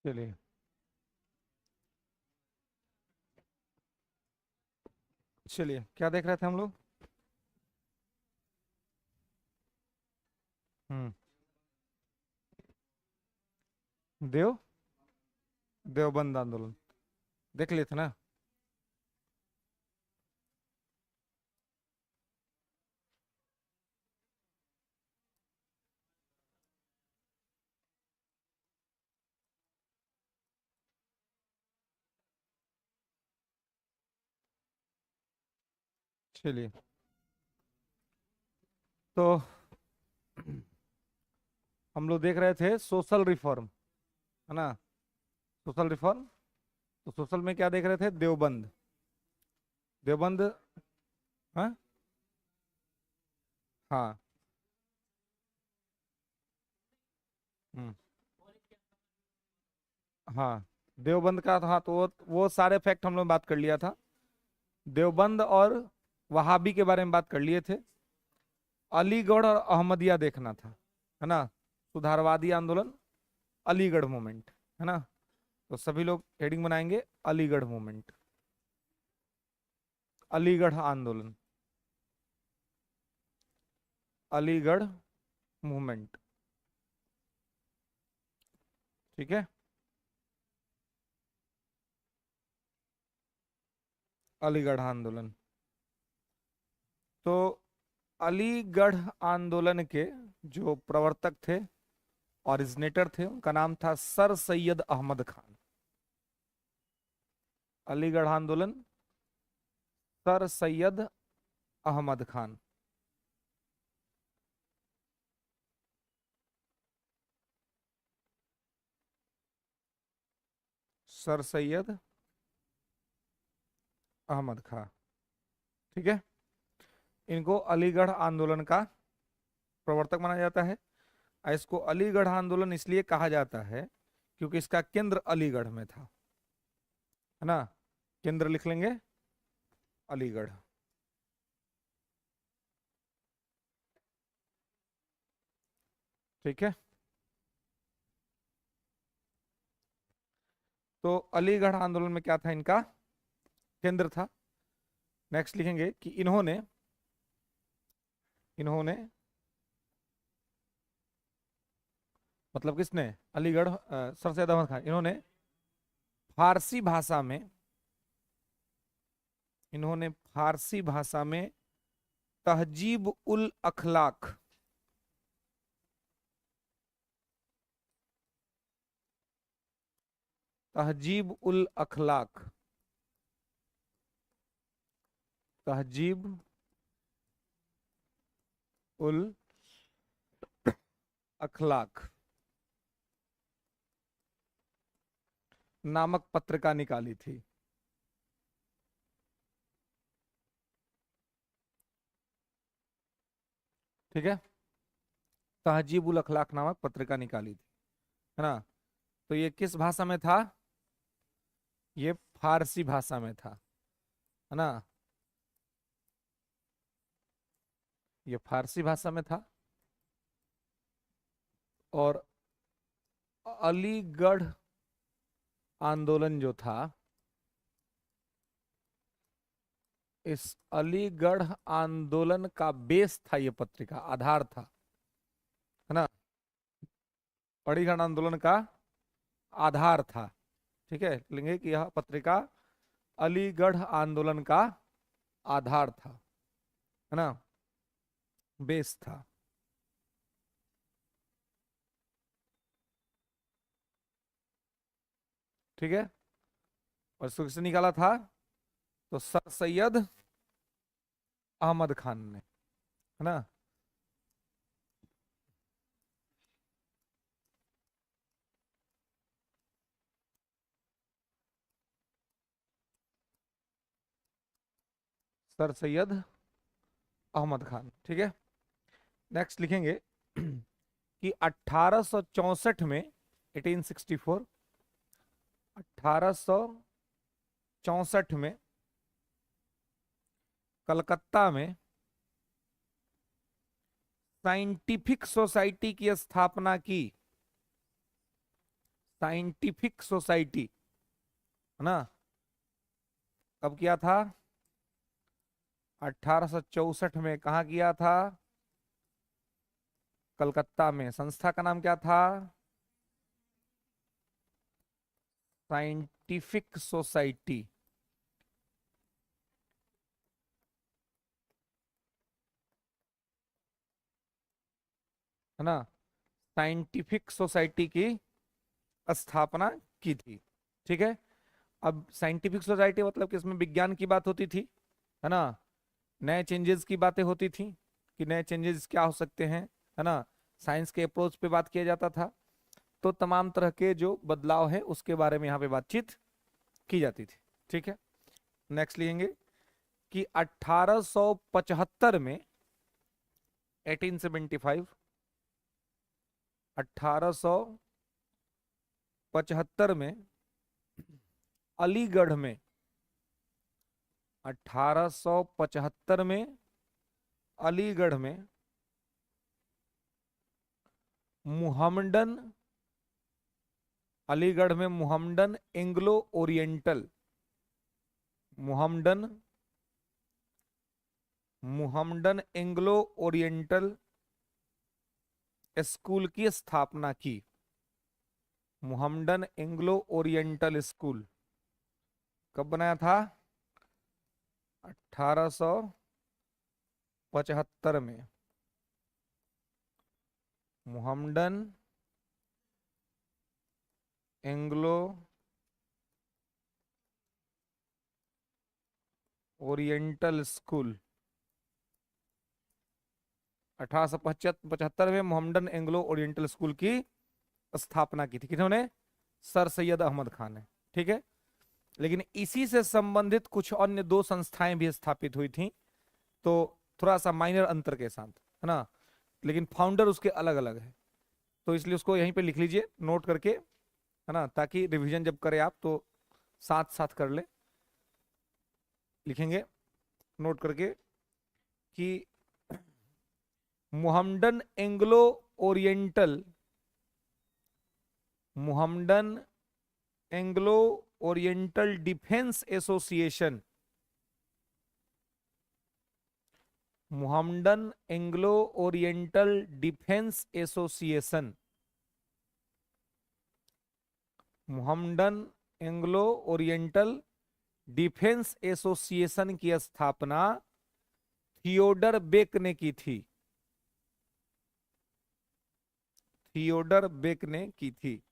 चलिए। चलिए, क्या देख रहे थे हम लोग? हम्म। देव देवबंद आंदोलन देख लिए थे ना? चलिए। तो हम लोग देख रहे थे सोशल रिफॉर्म, है ना? Social reform. तो सोशल में क्या देख रहे थे? देवबंद। देवबंद। हाँ। हाँ। हम्म। हाँ, देवबंद का था तो वो सारे फैक्ट हम लोग बात कर लिया था। देवबंद और वहाबी के बारे में बात कर लिए थे। अलीगढ़ और अहमदिया देखना था, है ना? सुधारवादी आंदोलन, अलीगढ़ मूवमेंट, है ना? तो सभी लोग हेडिंग बनाएंगे अलीगढ़ मूवमेंट, अलीगढ़ आंदोलन, अलीगढ़ मूवमेंट। ठीक है। अलीगढ़ आंदोलन। तो अलीगढ़ आंदोलन के जो प्रवर्तक थे, ओरिजिनेटर थे, उनका नाम था सर सैयद अहमद खान। अलीगढ़ आंदोलन, सर सैयद अहमद खान। सर सैयद अहमद खान। ठीक है। इनको अलीगढ़ आंदोलन का प्रवर्तक माना जाता है। और इसको अलीगढ़ आंदोलन इसलिए कहा जाता है क्योंकि इसका केंद्र अलीगढ़ में था, है ना? केंद्र लिख लेंगे अलीगढ़। ठीक है। तो अलीगढ़ आंदोलन में क्या था? इनका केंद्र था। नेक्स्ट लिखेंगे कि इन्होंने इन्होंने मतलब किसने? अलीगढ़ सर सैयद अहमद खान। इन्होंने फारसी भाषा में इन्होंने फारसी भाषा में तहजीब उल अखलाक, तहजीब उल अखलाक, तहजीब उल अखलाक नामक पत्रिका निकाली थी। ठीक है। तहजीब उल अखलाक नामक पत्रिका निकाली थी, है ना? तो ये किस भाषा में था? ये फारसी भाषा में था, है ना? ये फारसी भाषा में था। और अलीगढ़ आंदोलन जो था, इस अलीगढ़ आंदोलन का बेस था, ये पत्रिका आधार था, है ना? अलीगढ़ आंदोलन का आधार था। ठीक है, लेंगे कि यह पत्रिका अलीगढ़ आंदोलन का आधार था, है ना? बेस था। ठीक है। और इसको किसने निकाला था? तो सर सैयद अहमद खान ने, है ना? सर सैयद अहमद खान। ठीक है। नेक्स्ट लिखेंगे कि 1864 में, 1864, 1864 में कलकत्ता में साइंटिफिक सोसाइटी की स्थापना की। साइंटिफिक सोसाइटी, है ना, कब किया था? 1864 में। कहा किया था? कलकत्ता में। संस्था का नाम क्या था? Scientific society. है ना, साइंटिफिक सोसाइटी की स्थापना की थी। ठीक है। अब साइंटिफिक सोसाइटी मतलब कि इसमें विज्ञान की बात होती थी, है ना, नए चेंजेस की बातें होती थी कि नए चेंजेस क्या हो सकते हैं, है ना, साइंस के अप्रोच पे बात किया जाता था। तो तमाम तरह के जो बदलाव है उसके बारे में यहाँ पे बातचीत की जाती थी। ठीक है। नेक्स्ट लिखेंगे कि 1875 में, 1875, 1875 में अलीगढ़ में, 1875 में अलीगढ़ में मुहम्मडन, अलीगढ़ में मुहम्मडन Anglo oriental, मुहम्मडन, मुहम्मडन Anglo oriental school की स्थापना की। मुहम्मडन एंग्लो ओरिएंटल स्कूल कब बनाया था? 1875 में। मुहम्मडन एंग्लो ओरिएंटल स्कूल 1875 में मोहम्मदन एंग्लो ओरिएंटल स्कूल की स्थापना की थी। किन्होंने? सर सैयद अहमद खान ने। ठीक है। लेकिन इसी से संबंधित कुछ अन्य दो संस्थाएं भी स्थापित हुई थी, तो थोड़ा सा माइनर अंतर के साथ, है ना, लेकिन फाउंडर उसके अलग अलग है। तो इसलिए उसको यहीं पे लिख लीजिए नोट करके, है ना, ताकि रिवीजन जब करें आप तो साथ साथ कर ले। लिखेंगे नोट करके कि Muhammadan Anglo oriental, Muhammadan Anglo oriental defence association, Muhammadan Anglo oriental defence association, Muhammadan Anglo oriental defence association की स्थापना थियोडर बेक ने की थी। थियोडर बेक ने की थी।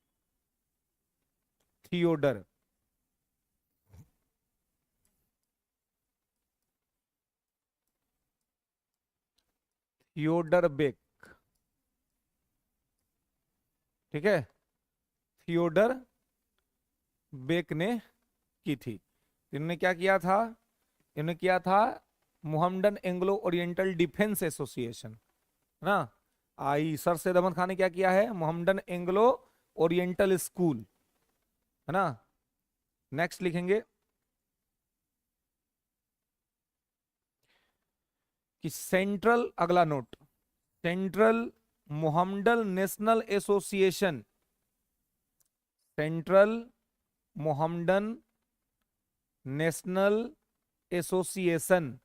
Theodore, Theodore Beck. ठीक है। थियोडर बेक ने की थी। इन्होंने क्या किया था? इन्होंने किया था Muhammadan Anglo oriental defence association, है ना। आई सर सैयद अहमद खान ने क्या किया है? मुहम्मदन एंग्लो ओरिएंटल स्कूल, है ना। नेक्स्ट लिखेंगे कि सेंट्रल, अगला note, central Muhammadan national association, central Muhammadan national association,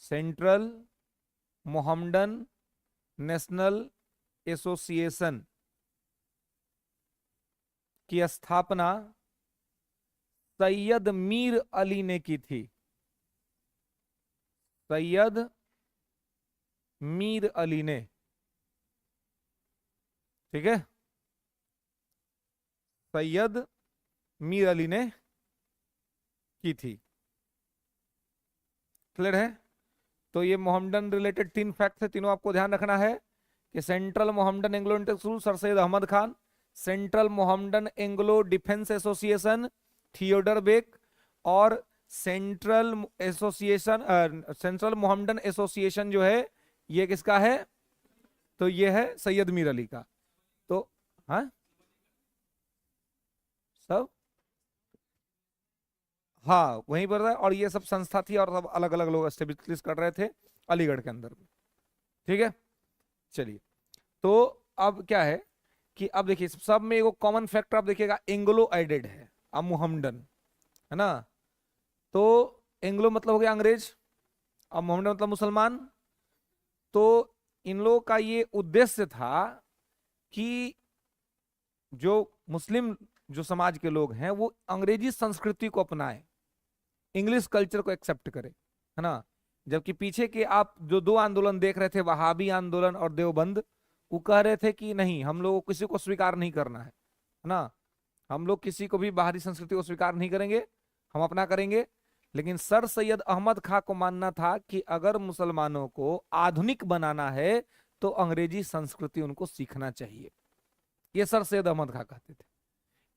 central Muhammadan national association की स्थापना सैयद मीर अली ने की थी। सैयद मीर अली ने। ठीक है। सैयद मीर अली ने की थी। क्लियर है? तो ये मोहम्मदन रिलेटेड 3 फैक्ट है, तीनों आपको ध्यान रखना है कि central Mohammedan Anglo inter school sir Syed Ahmad Khan, central Mohammedan Anglo defence association Theodore Beck, और central association, central Mohammedan association जो है ये किसका है? तो ये है सैयद मीर अली का। तो हाँ, सब हाँ वहीं पर था, और ये सब संस्था थी और सब अलग अलग लोग एस्टेब्लिश कर रहे थे अलीगढ़ के अंदर में। ठीक है। चलिए, तो अब क्या है कि अब देखिए सब में एगो कॉमन फैक्टर आप देखिएगा, एंग्लो एडेड है, अब मुहम्मदन है ना, तो एंग्लो मतलब हो गया अंग्रेज, अब मोहम्मदन मतलब मुसलमान। तो इन लोगों का ये उद्देश्य था कि जो मुस्लिम जो समाज के लोग हैं वो अंग्रेजी संस्कृति को अपनाएं, इंग्लिश कल्चर को एक्सेप्ट करें, है ना। जबकि पीछे के आप जो दो आंदोलन देख रहे थे, वहाबी आंदोलन और देवबंद, वो कह रहे थे कि नहीं, हम लोग को किसी को स्वीकार नहीं करना है ना, हम लोग किसी को भी बाहरी संस्कृति को स्वीकार नहीं करेंगे, हम अपना करेंगे। लेकिन सर सैयद अहमद खां को मानना था कि अगर मुसलमानों को आधुनिक बनाना है तो अंग्रेजी संस्कृति उनको सीखना चाहिए, ये सर सैयद अहमद खां कहते थे।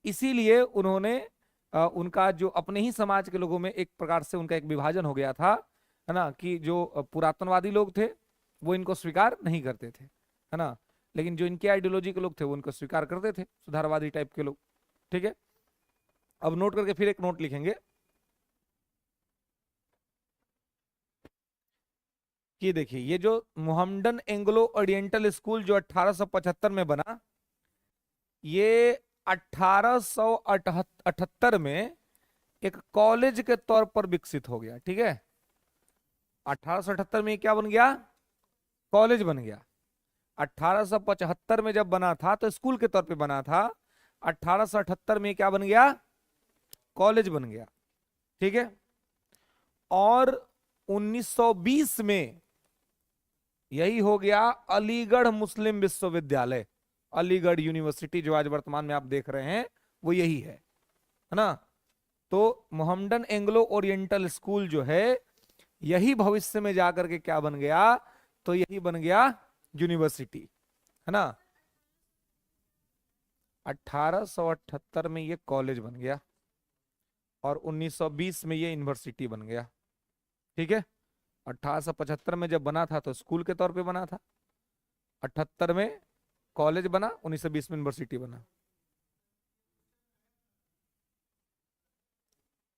इसीलिए उन्होंने उनका जो अपने ही समाज के लोगों में एक प्रकार से उनका एक विभाजन हो गया था, है ना, कि जो पुरातनवादी लोग थे वो इनको स्वीकार नहीं करते थे, है ना, लेकिन जो इनके आइडियोलॉजी के लोग थे वो इनको स्वीकार करते थे, सुधारवादी टाइप के लोग। ठीक है, अब नोट करके फिर एक नोट लिखेंगे कि देखिए ये जो मोहम्मदन एंग्लो ओरिएंटल स्कूल जो 1875 में बना, ये 1878 में एक कॉलेज के तौर पर विकसित हो गया। ठीक है, 1878 में क्या बन गया, कॉलेज बन गया। 1875 में जब बना था तो स्कूल के तौर पे बना था, 1878 में क्या बन गया, कॉलेज बन गया। ठीक है, और 1920 में यही हो गया अलीगढ़ मुस्लिम विश्वविद्यालय, अलीगढ़ यूनिवर्सिटी जो आज वर्तमान में आप देख रहे हैं वो यही है ना। तो मोहम्मदन एंग्लो ओरिएंटल स्कूल जो है यही भविष्य में जाकर के क्या बन गया, तो यही बन गया यूनिवर्सिटी, है ना। 1878 में ये कॉलेज बन गया और 1920 में ये यूनिवर्सिटी बन गया। ठीक है, 1875 में जब बना था तो स्कूल के तौर पे बना था, 78 में कॉलेज बना, 1920 में यूनिवर्सिटी बना।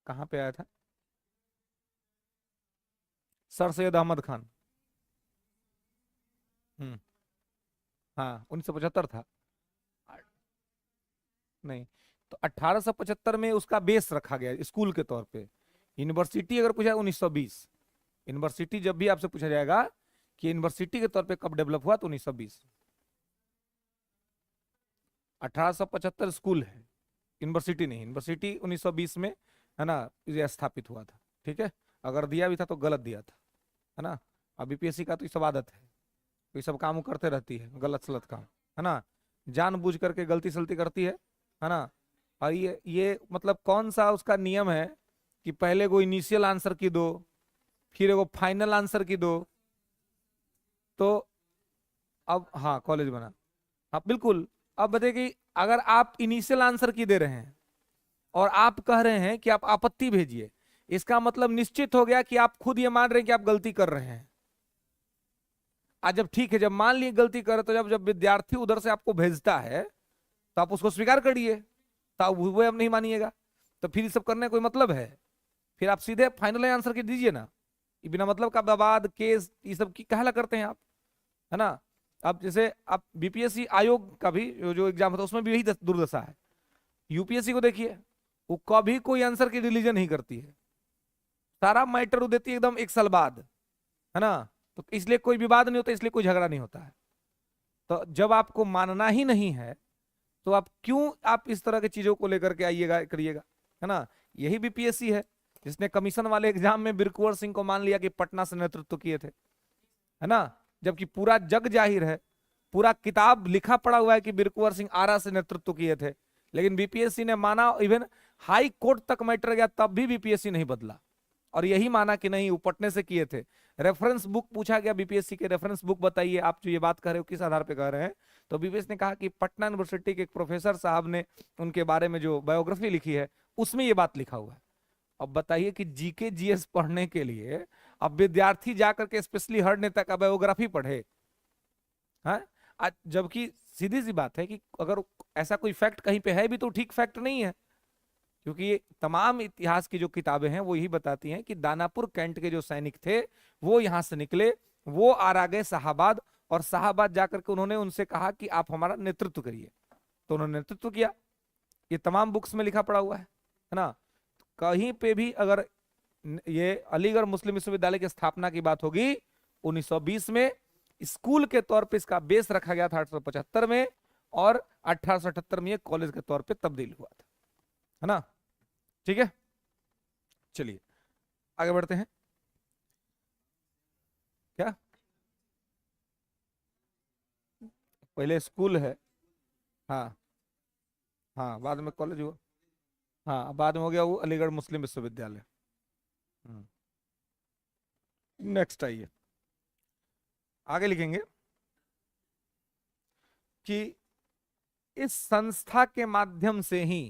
कहां पे आया था, सर सैयद अहमद खान। हम्म, हाँ 1975 था। नहीं, तो 1875 में उसका बेस रखा गया स्कूल के तौर पे। यूनिवर्सिटी अगर पूछा 1920, यूनिवर्सिटी जब भी आपसे पूछा जाएगा कि यूनिवर्सिटी के तौर पे कब डेवलप हुआ तो 1920। 1875 स्कूल है, यूनिवर्सिटी नहीं, यूनिवर्सिटी 1920 में, है ना, ये स्थापित हुआ था। ठीक है, अगर दिया भी था तो गलत दिया था, है ना। अब बीपीएससी का तो ये सब आदत है, तो ये सब काम करते रहती है, गलत सलत काम, है ना, जानबूझ करके गलती सलती करती है ना। और ये मतलब कौन सा उसका नियम है कि पहले को इनिशियल आंसर की दो, फिर वो फाइनल आंसर की दो। तो अब हाँ कॉलेज बना, हाँ बिल्कुल। अब बताइए कि अगर आप इनिशियल आंसर की दे रहे हैं और आप कह रहे हैं कि आप आपत्ति भेजिए, इसका मतलब निश्चित हो गया कि आप खुद ये मान रहे हैं कि आप गलती कर रहे हैं। आज जब ठीक है, जब मान लिए गलती कर रहे, तो जब जब विद्यार्थी उधर से आपको भेजता है तो आप उसको स्वीकार करिए, तो आप वो अब नहीं मानिएगा, तो फिर ये सब करने का कोई मतलब है। फिर आप सीधे फाइनल आंसर की दीजिए ना, ये बिना मतलब का विवाद केस ये सब की कहला करते हैं आप, है ना। अब जैसे आप बीपीएससी आयोग का भी जो एग्जाम होता है उसमें भी यही दुर्दशा है। यूपीएससी को देखिए, वो कभी कोई आंसर की रिलीजन नहीं करती है, सारा मैटर देती है एकदम एक साल बाद, है ना। तो इसलिए कोई विवाद नहीं होता, इसलिए कोई झगड़ा नहीं होता है। तो जब आपको मानना ही नहीं है तो आप क्यों आप इस तरह की चीजों को लेकर के आइएगा करिएगा, है ना। यही बीपीएससी है जिसने कमीशन वाले एग्जाम में बिरकुंवर सिंह को मान लिया कि पटना से नेतृत्व किए थे, है ना। जबकि पूरा जग जाहिर है, पूरा किताब लिखा पड़ा हुआ है कि बिरकुंवर सिंह आरा से नेतृत्व किए थे, लेकिन बीपीएससी ने माना, इवन हाई कोर्ट तक मैटर गया तब भी बीपीएससी नहीं बदला और यही माना कि नहीं वो पटने से किए थे। रेफरेंस बुक पूछा गया बीपीएससी के, रेफरेंस बुक बताइए आप जो ये बात कर रहे हो किस आधार पे कह रहे हैं, तो बीपीएससी ने कहा कि पटना यूनिवर्सिटी के एक प्रोफेसर साहब ने उनके बारे में जो बायोग्राफी लिखी है उसमें ये बात लिखा हुआ है। अब बताइए कि जीके जीएस पढ़ने के लिए अब विद्यार्थी जाकर के स्पेशली हर नेता का बायोग्राफी पढ़े, हाँ। आज जबकि सीधी सी बात है कि अगर ऐसा कोई फैक्ट कहीं पे है भी तो ठीक फैक्ट नहीं है, क्योंकि ये तमाम इतिहास की जो किताबें हैं वो यही बताती हैं कि दानापुर कैंट के जो सैनिक थे वो यहां से निकले, वो आरा गए शाहाबाद, और शाहाबाद जाकर के उन्होंने उनसे कहा कि आप हमारा नेतृत्व करिए, तो उन्होंने नेतृत्व किया। ये तमाम बुक्स में लिखा पड़ा हुआ है ना। कहीं पे भी अगर ये अलीगढ़ मुस्लिम विश्वविद्यालय की स्थापना की बात होगी 1920 में, स्कूल के तौर पे इसका बेस रखा गया था 1875 में, और 1878 में ये कॉलेज के तौर पे तब्दील हुआ था, है ना। ठीक है, चलिए आगे बढ़ते हैं। क्या पहले स्कूल है? हाँ हाँ, बाद में कॉलेज हुआ। हाँ, बाद में हो गया वो अलीगढ़ मुस्लिम विश्वविद्यालय। नेक्स्ट आइए, आगे लिखेंगे कि इस संस्था के माध्यम से ही,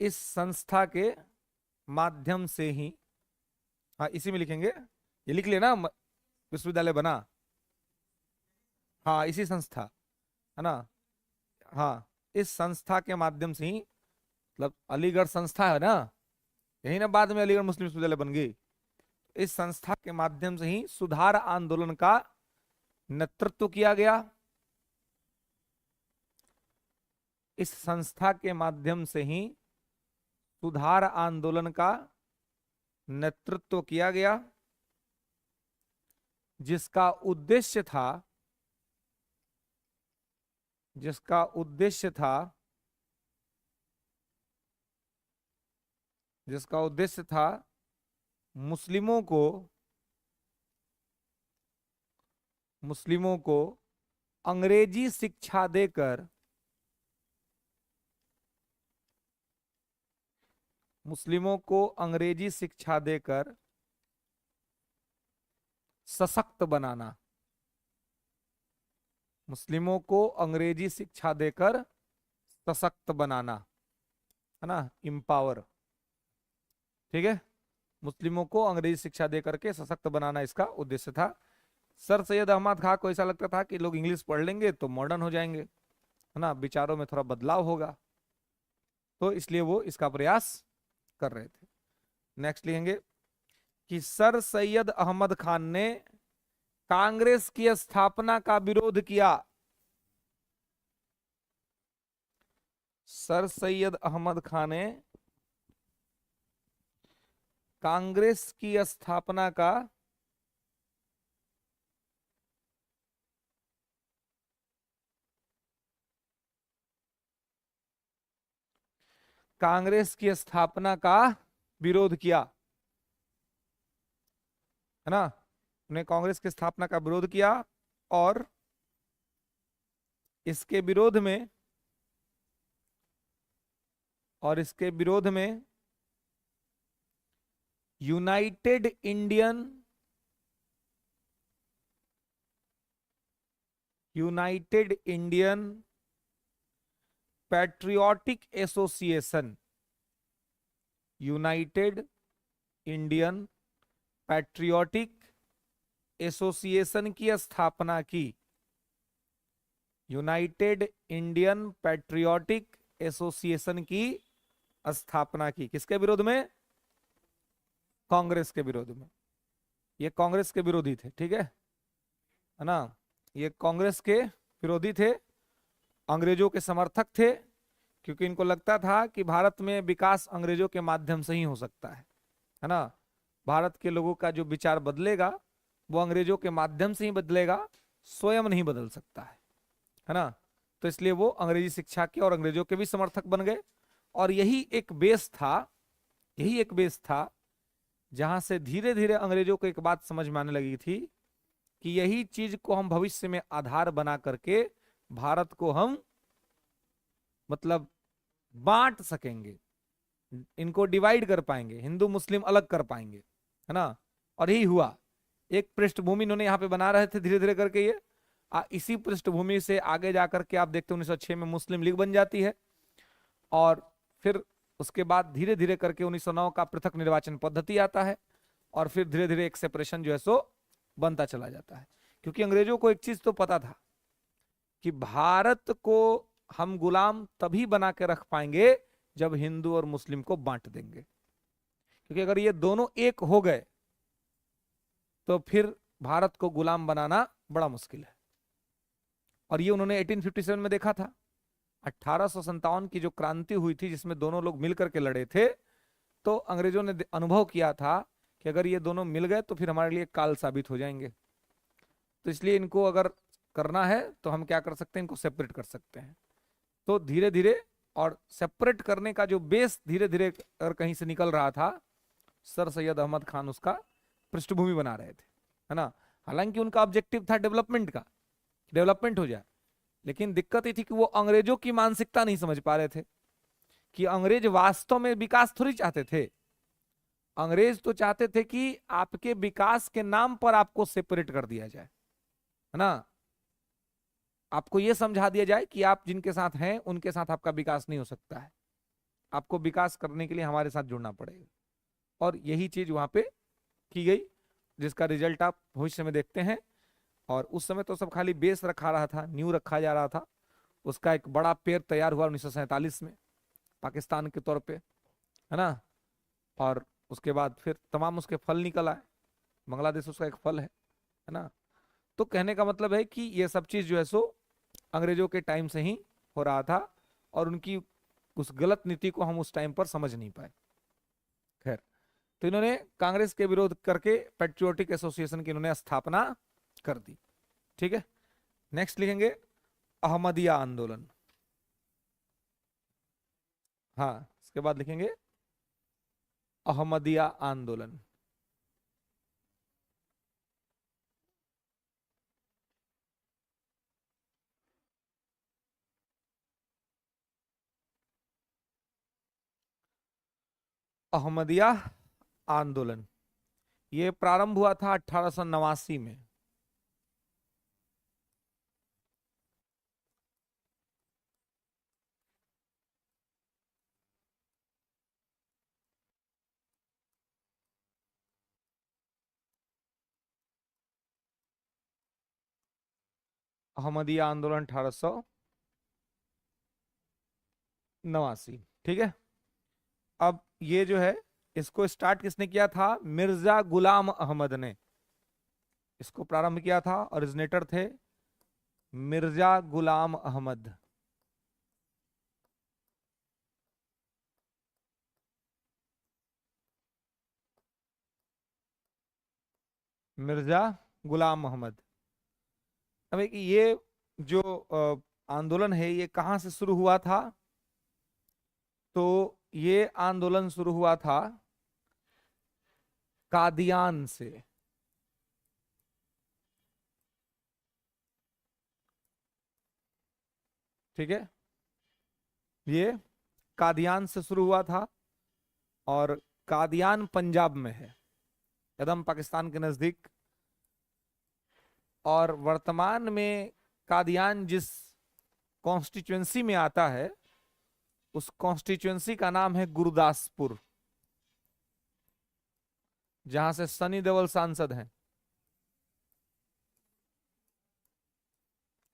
इस संस्था के माध्यम से ही, हाँ इसी में लिखेंगे, ये लिख लेना, विश्वविद्यालय बना, हाँ इसी संस्था, है ना। हाँ, इस संस्था के माध्यम से ही, मतलब अलीगढ़ संस्था है ना, यही ना बाद में अलीगढ़ मुस्लिम विश्वविद्यालय बन गई। इस संस्था के माध्यम से ही सुधार आंदोलन का नेतृत्व किया गया। इस संस्था के माध्यम से ही सुधार आंदोलन का नेतृत्व किया गया, जिसका उद्देश्य था, जिसका उद्देश्य था, जिसका उद्देश्य था मुस्लिमों को, मुस्लिमों को अंग्रेजी शिक्षा देकर, मुस्लिमों को अंग्रेजी शिक्षा देकर सशक्त बनाना, मुस्लिमों को अंग्रेजी शिक्षा देकर सशक्त बनाना, है ना, इम्पावर। ठीक है, मुस्लिमों को अंग्रेजी शिक्षा देकर के सशक्त बनाना इसका उद्देश्य था। सर सैयद अहमद खां को ऐसा लगता था कि लोग इंग्लिश पढ़ लेंगे तो मॉडर्न हो जाएंगे, है ना, विचारों में थोड़ा बदलाव होगा, तो इसलिए वो इसका प्रयास कर रहे थे। नेक्स्ट लिखेंगे कि सर सैयद अहमद खान ने कांग्रेस की स्थापना का विरोध किया। सर सैयद अहमद खान ने कांग्रेस की स्थापना का कांग्रेस की स्थापना का विरोध किया, है ना। उन्हें कांग्रेस की स्थापना का विरोध किया, और इसके विरोध में, और इसके विरोध में United Indian, United Indian patriotic association, United Indian patriotic association की स्थापना की, यूनाइटेड इंडियन पैट्रियोटिक एसोसिएशन की स्थापना की। किसके विरोध में? कांग्रेस के विरोध में। ये कांग्रेस के विरोधी थे, ठीक है ना, ये कांग्रेस के विरोधी थे, अंग्रेजों के समर्थक थे, क्योंकि इनको लगता था कि भारत में विकास अंग्रेजों के माध्यम से ही हो सकता है ना। भारत के लोगों का जो विचार बदलेगा वो अंग्रेजों के माध्यम से ही बदलेगा, स्वयं नहीं बदल सकता है ना। तो इसलिए वो अंग्रेजी शिक्षा के और अंग्रेजों के भी समर्थक बन गए, और यही एक बेस था, यही एक बेस था जहां से धीरे धीरे अंग्रेजों को एक बात समझ में आने लगी थी कि यही चीज को हम भविष्य में आधार बना करके भारत को हम मतलब बांट सकेंगे, इनको डिवाइड कर पाएंगे, हिंदू मुस्लिम अलग कर पाएंगे, है ना। और यही हुआ, एक पृष्ठभूमि इन्होंने यहाँ पे बना रहे थे धीरे धीरे करके ये, इसी पृष्ठभूमि से आगे जाकर के आप देखते हैं 1906 में मुस्लिम लीग बन जाती है, और फिर उसके बाद धीरे धीरे करके 1909 का पृथक निर्वाचन पद्धति आता है, और फिर धीरे धीरे एक सेपरेशन जो है सो बनता चला जाता है। क्योंकि अंग्रेजों को एक चीज तो पता था कि भारत को हम गुलाम तभी बना के रख पाएंगे जब हिंदू और मुस्लिम को बांट देंगे, क्योंकि अगर ये दोनों एक हो गए तो फिर भारत को गुलाम बनाना बड़ा मुश्किल है। और ये उन्होंने 1857 में देखा था। 1857 की जो क्रांति हुई थी जिसमें दोनों लोग मिलकर के लड़े थे, तो अंग्रेजों ने अनुभव किया था कि अगर ये दोनों मिल गए तो फिर हमारे लिए काल साबित हो जाएंगे। तो इसलिए इनको अगर करना है तो हम क्या कर सकते हैं, इनको सेपरेट कर सकते हैं। तो धीरे धीरे, और सेपरेट करने का जो बेस धीरे धीरे अगर कहीं से निकल रहा था, सर सैयद अहमद खान उसका पृष्ठभूमि बना रहे थे, है ना। हालांकि उनका ऑब्जेक्टिव था डेवलपमेंट का, डेवलपमेंट हो जाए, लेकिन दिक्कत ये थी कि वो अंग्रेजों की मानसिकता नहीं समझ पा रहे थे कि अंग्रेज वास्तव में विकास थोड़ी चाहते थे। अंग्रेज तो चाहते थे कि आपके विकास के नाम पर आपको सेपरेट कर दिया जाए, है ना। आपको यह समझा दिया जाए कि आप जिनके साथ हैं उनके साथ आपका विकास नहीं हो सकता है, आपको विकास करने के लिए हमारे साथ जुड़ना पड़ेगा। और यही चीज वहां पे की गई, जिसका रिजल्ट आप भविष्य में देखते हैं। और उस समय तो सब खाली बेस रखा रहा था, न्यू रखा जा रहा था। उसका एक बड़ा पेड़ तैयार हुआ 1947 में पाकिस्तान के तौर पे, है ना। और उसके बाद फिर तमाम उसके फल निकल आए। बांग्लादेश उसका एक फल है ना। तो कहने का मतलब है कि ये सब चीज जो है सो अंग्रेजों के टाइम से ही हो रहा था, और उनकी उस गलत नीति को हम उस टाइम पर समझ नहीं पाए। खैर, तो इन्होंने कांग्रेस के विरोध करके पैट्रियोटिक एसोसिएशन की इन्होंने स्थापना कर दी। ठीक है, नेक्स्ट लिखेंगे अहमदिया आंदोलन। हाँ, इसके बाद लिखेंगे अहमदिया आंदोलन। अहमदिया आंदोलन ये प्रारंभ हुआ था 1889 में। अहमदिया आंदोलन 1889। ठीक है, अब ये जो है इसको स्टार्ट किसने किया था? मिर्जा गुलाम अहमद ने इसको प्रारंभ किया था। ओरिजिनेटर थे मिर्जा गुलाम अहमद। मिर्जा गुलाम अहमद। अब एक ये जो आंदोलन है ये कहां से शुरू हुआ था? तो ये आंदोलन शुरू हुआ था कादियान से। ठीक है, ये कादियान से शुरू हुआ था, और कादियान पंजाब में है, एकदम पाकिस्तान के नजदीक। और वर्तमान में कादियान जिस कॉन्स्टिट्यूएंसी में आता है उस कॉन्स्टिट्यूएंसी का नाम है गुरदासपुर, जहां से सनी देओल सांसद हैं।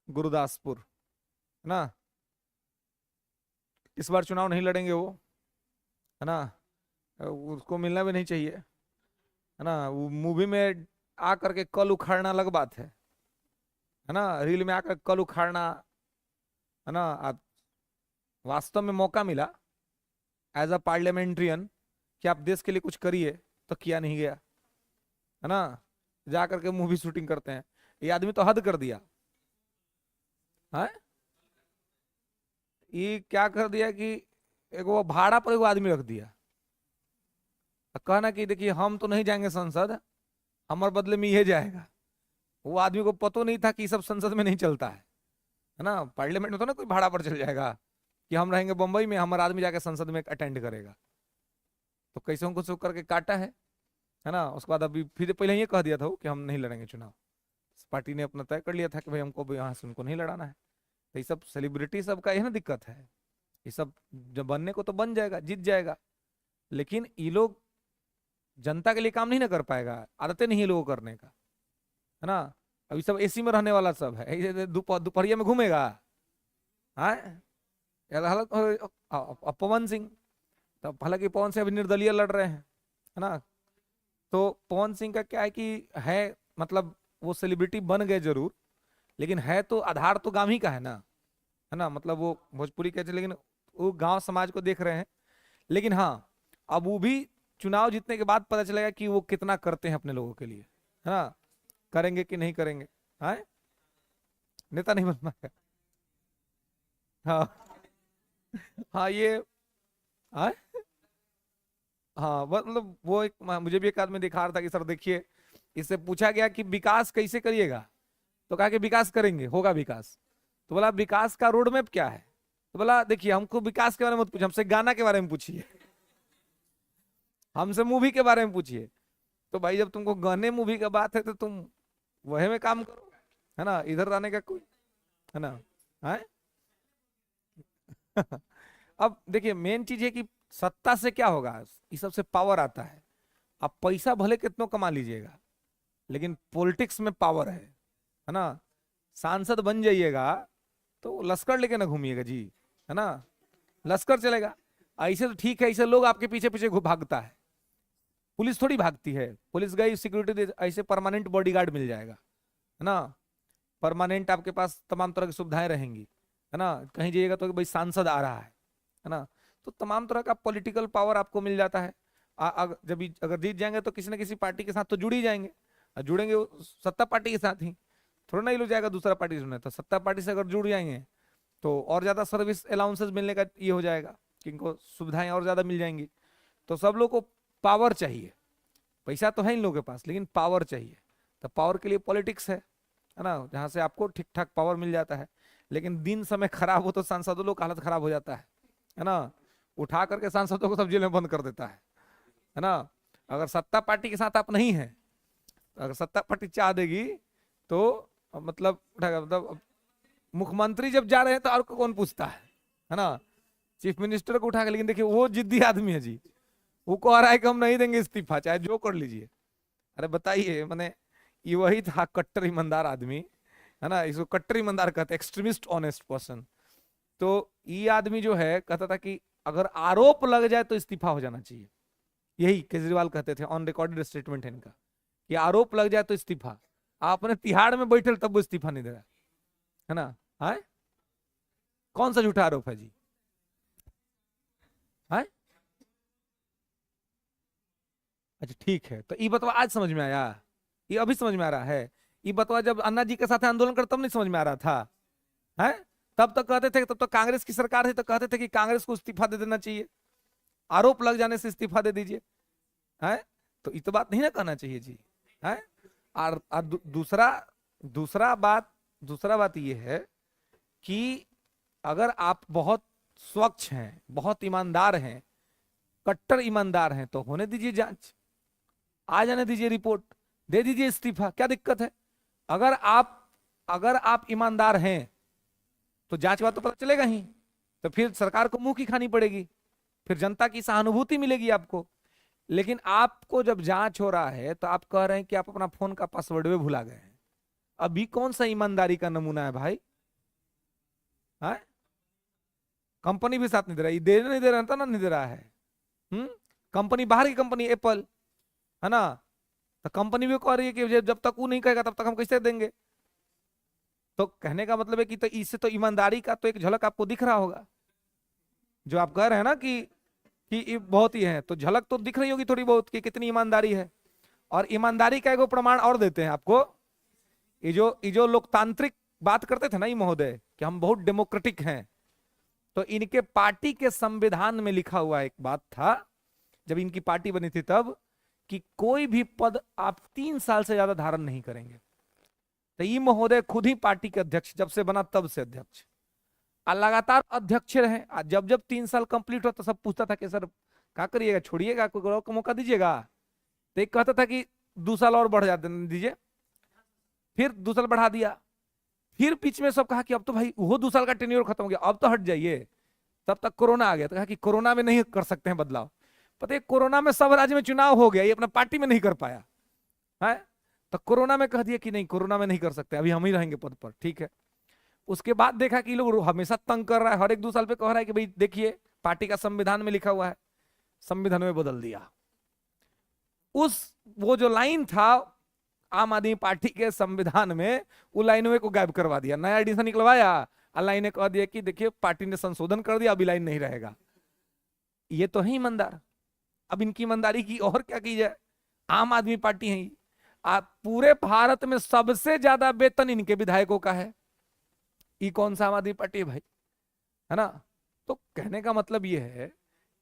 गुरदासपुर, है ना। इस बार चुनाव नहीं लड़ेंगे वो, है ना। उसको मिलना भी नहीं चाहिए, है ना। वो मूवी में आकर के कल उखाड़ना अलग बात है ना। रील में आकर कल उखाड़ना, है ना। आप वास्तव में मौका मिला एज अ पार्लियामेंट्रियन कि आप देश के लिए कुछ करिए, तो किया नहीं गया, है ना। जा करके मूवी शूटिंग करते हैं। ये आदमी तो हद कर दिया है। ये क्या कर दिया कि एक वो भाड़ा पर एगो आदमी रख दिया, कहना कि देखिए हम तो नहीं जाएंगे संसद, हमारे बदले में ये जाएगा। वो आदमी को पता नहीं था कि ये सब संसद में नहीं चलता है ना। पार्लियामेंट में तो ना कोई भाड़ा पर चल जाएगा कि हम रहेंगे बंबई में, हमारा आदमी जाके संसद में अटेंड करेगा। तो कैसे उनको चुप करके काटा है ना। उसके बाद अभी फिर पहले ये कह दिया था वो कि हम नहीं लड़ेंगे चुनाव। पार्टी ने अपना तय कर लिया था कि भाई हमको यहाँ से उनको नहीं लड़ाना है। तो ये सब सेलिब्रिटी सब का यह ना दिक्कत है। ये सब जब बनने को तो बन जाएगा, जीत जाएगा, लेकिन ये लोग जनता के लिए काम नहीं ना कर पाएगा, आदतें नहीं है लोगों को करने का, है ना। अभी सब एसी में रहने वाला सब है, ऐसे दोपहरिया में घूमेगा। हाँ, हालत पवन सिंह, तब हालांकि पवन सिंह अभी निर्दलीय लड़ रहे हैं, है ना। तो पवन सिंह का क्या है कि है, मतलब वो सेलिब्रिटी बन गए जरूर, लेकिन है तो आधार तो गांव ही का है ना, मतलब वो भोजपुरी कहते हैं, लेकिन वो गांव समाज को देख रहे हैं। लेकिन हाँ, अब वो भी चुनाव जीतने के बाद पता चलेगा कि वो कितना करते हैं अपने लोगों के लिए, है ना, करेंगे कि नहीं करेंगे। हाँ, नेता नहीं बनना है। हाँ हाँ ये, हाँ हाँ, मतलब वो एक मुझे भी एक आदमी दिखा रहा था कि सर देखिए, इससे पूछा गया कि विकास कैसे करिएगा, तो कहा कि विकास करेंगे, होगा विकास। तो बोला विकास का रोड मैप क्या है? तो बोला देखिए, हमको विकास के बारे में मत पूछिए, हमसे गाना के बारे में पूछिए, हमसे मूवी के बारे में पूछिए। तो भाई जब तुमको गाने मूवी का बात है तो तुम वही में काम करो, है ना, इधर आने का कोई, है ना। है अब देखिए मेन चीज है कि सत्ता से क्या होगा, इस सबसे पावर आता है। आप पैसा भले कितनों कमा लीजिएगा, लेकिन पॉलिटिक्स में पावर है ना। सांसद बन जाइएगा तो लश्कर लेके ना घूमिएगा जी, है ना, लश्कर चलेगा। ऐसे तो ठीक है, ऐसे लोग आपके पीछे पीछे भागता है, पुलिस थोड़ी भागती है, पुलिस गई सिक्योरिटी दे, ऐसे परमानेंट बॉडीगार्ड मिल जाएगा, है ना, परमानेंट आपके पास तमाम तरह की सुविधाएं रहेंगी, है ना, कहीं जाइएगा तो भाई सांसद आ रहा है ना। तो तमाम तरह का पॉलिटिकल पावर आपको मिल जाता है। अगर जीत जाएंगे तो किसी न किसी पार्टी के साथ तो जुड़ ही जाएंगे, और जुड़ेंगे वो सत्ता पार्टी के साथ ही, थोड़ा ना ही लोग जाएगा दूसरा पार्टी सुने। तो सत्ता पार्टी से अगर जुड़ जाएंगे तो और ज्यादा सर्विस अलाउंसेस मिलने का ये हो जाएगा कि इनको सुविधाएं और ज्यादा मिल जाएंगी। तो सब लोग को पावर चाहिए, पैसा तो है इन लोगों के पास, लेकिन पावर चाहिए। तो पावर के लिए पॉलिटिक्स है ना, जहां से आपको ठीक ठाक पावर मिल जाता है। लेकिन दिन समय खराब हो तो सांसदों लोग का हालत खराब हो जाता है ना, उठा करके सांसदों को सब जेल में बंद कर देता है ना। अगर सत्ता पार्टी के साथ आप नहीं है, अगर सत्ता पार्टी चाह देगी तो मतलब मतलब मुख्यमंत्री जब जा रहे हैं तो और कौन पूछता है ना, चीफ मिनिस्टर को उठा के। लेकिन देखिए वो जिद्दी आदमी है जी, वो कह रहा है कि हम नहीं देंगे इस्तीफा, चाहे जो कर लीजिए। अरे बताइए, मैंने ये वही था कट्टर ईमानदार आदमी, है ना, इसको कट्टर ईमानदार कहते हैं, एक्सट्रीमिस्ट ऑनेस्ट पर्सन। तो ये आदमी जो है कहता था कि अगर आरोप लग जाए तो इस्तीफा हो जाना चाहिए, यही केजरीवाल कहते थे, ऑन रिकॉर्डेड स्टेटमेंट है इनका, कि आरोप लग जाए तो इस्तीफा। आपने तिहाड़ में बैठे तब वो इस्तीफा नहीं दे रहा, है ना। है कौन सा झूठा आरोप है जी? है अच्छा ठीक है, तो ये बतवा आज समझ में आया, ये अभी समझ में आ रहा है? ये बतवा जब अन्ना जी के साथ आंदोलन कर तब नहीं समझ में आ रहा था? है तब तक कहते थे, तब तक कांग्रेस की सरकार थी तो कहते थे कि कांग्रेस को इस्तीफा दे देना चाहिए, आरोप लग जाने से इस्तीफा दे दीजिए। है तो ये तो बात नहीं ना कहना चाहिए जी। है और दूसरा दूसरा बात ये है कि अगर आप बहुत स्वच्छ हैं, बहुत ईमानदार हैं, कट्टर ईमानदार हैं, तो होने दीजिए जांच, आ जाने दीजिए रिपोर्ट, दे दीजिए इस्तीफा, क्या दिक्कत है? अगर आप अगर आप ईमानदार हैं तो जांच बात तो पता चलेगा ही, तो फिर सरकार को मुंह की खानी पड़ेगी, फिर जनता की सहानुभूति मिलेगी आपको। लेकिन आपको जब जांच हो रहा है तो आप कह रहे हैं कि आप अपना फोन का पासवर्ड भी भुला गए हैं। अभी कौन सा ईमानदारी का नमूना है भाई? है कंपनी भी साथ नहीं दे रहा, ये दे नहीं दे रहा था ना, नहीं दे रहा है। कंपनी, बाहर की कंपनी एप्पल, है ना, तो कंपनी भी कह रही है कि जब तक वो नहीं कहेगा तब तक हम कैसे देंगे। तो कहने का मतलब है कि तो इससे तो ईमानदारी का तो एक झलक आपको दिख रहा होगा, जो आप कह रहे हैं ना कि ये बहुत ही है, तो झलक तो दिख रही होगी थोड़ी बहुत कि कितनी ईमानदारी है। और ईमानदारी का एक प्रमाण और देते हैं आपको, ये जो लोकतांत्रिक बात करते थे ना ये महोदय, कि हम बहुत डेमोक्रेटिक हैं, तो इनके पार्टी के संविधान में लिखा हुआ एक बात था, जब इनकी पार्टी बनी थी तब, कि कोई भी पद आप 3 साल से ज्यादा धारण नहीं करेंगे। तो ये महोदय खुद ही पार्टी के अध्यक्ष, जब से बना तब से अध्यक्ष, और लगातार अध्यक्ष रहे। जब जब 3 साल कंप्लीट हो तो सब पूछता था कि सर क्या करिएगा, छोड़िएगा, कोई और को मौका दीजिएगा? तो एक कहता था कि 2 साल और बढ़ जाते दीजिए, फिर 2 साल बढ़ा दिया। फिर बीच में सब कहा कि अब तो भाई वो 2 साल का टेन्योर खत्म हो गया, अब तो हट जाइए। तब तक कोरोना आ गया, तो कहा कि कोरोना में नहीं कर सकते हैं बदलाव। पता है कोरोना में सब राज्य में चुनाव हो गया, ये अपना पार्टी में नहीं कर पाया है, तो कोरोना में कह दिया कि नहीं, कोरोना में नहीं कर सकते, अभी हम ही रहेंगे पद पर, ठीक है। उसके बाद देखा कि लोग हमेशा तंग कर रहा है, हर एक 2 साल पे कह रहा है कि भाई देखिए पार्टी का संविधान में लिखा हुआ है, संविधान में बदल दिया। वो जो लाइन था आम आदमी पार्टी के संविधान में वो लाइनों को गायब करवा दिया, नया एडिशन निकलवाया और लाइनें कह दिया कि देखिए पार्टी ने संशोधन कर दिया, अभी लाइन नहीं रहेगा। ये तो है ईमानदार। अब इनकी ईमानदारी की और क्या की जाए। आम आदमी पार्टी है, आप पूरे भारत में सबसे ज्यादा वेतन इनके विधायकों का है। ये कौन सा आम आदमी पार्टी है भाई, है ना। तो कहने का मतलब ये है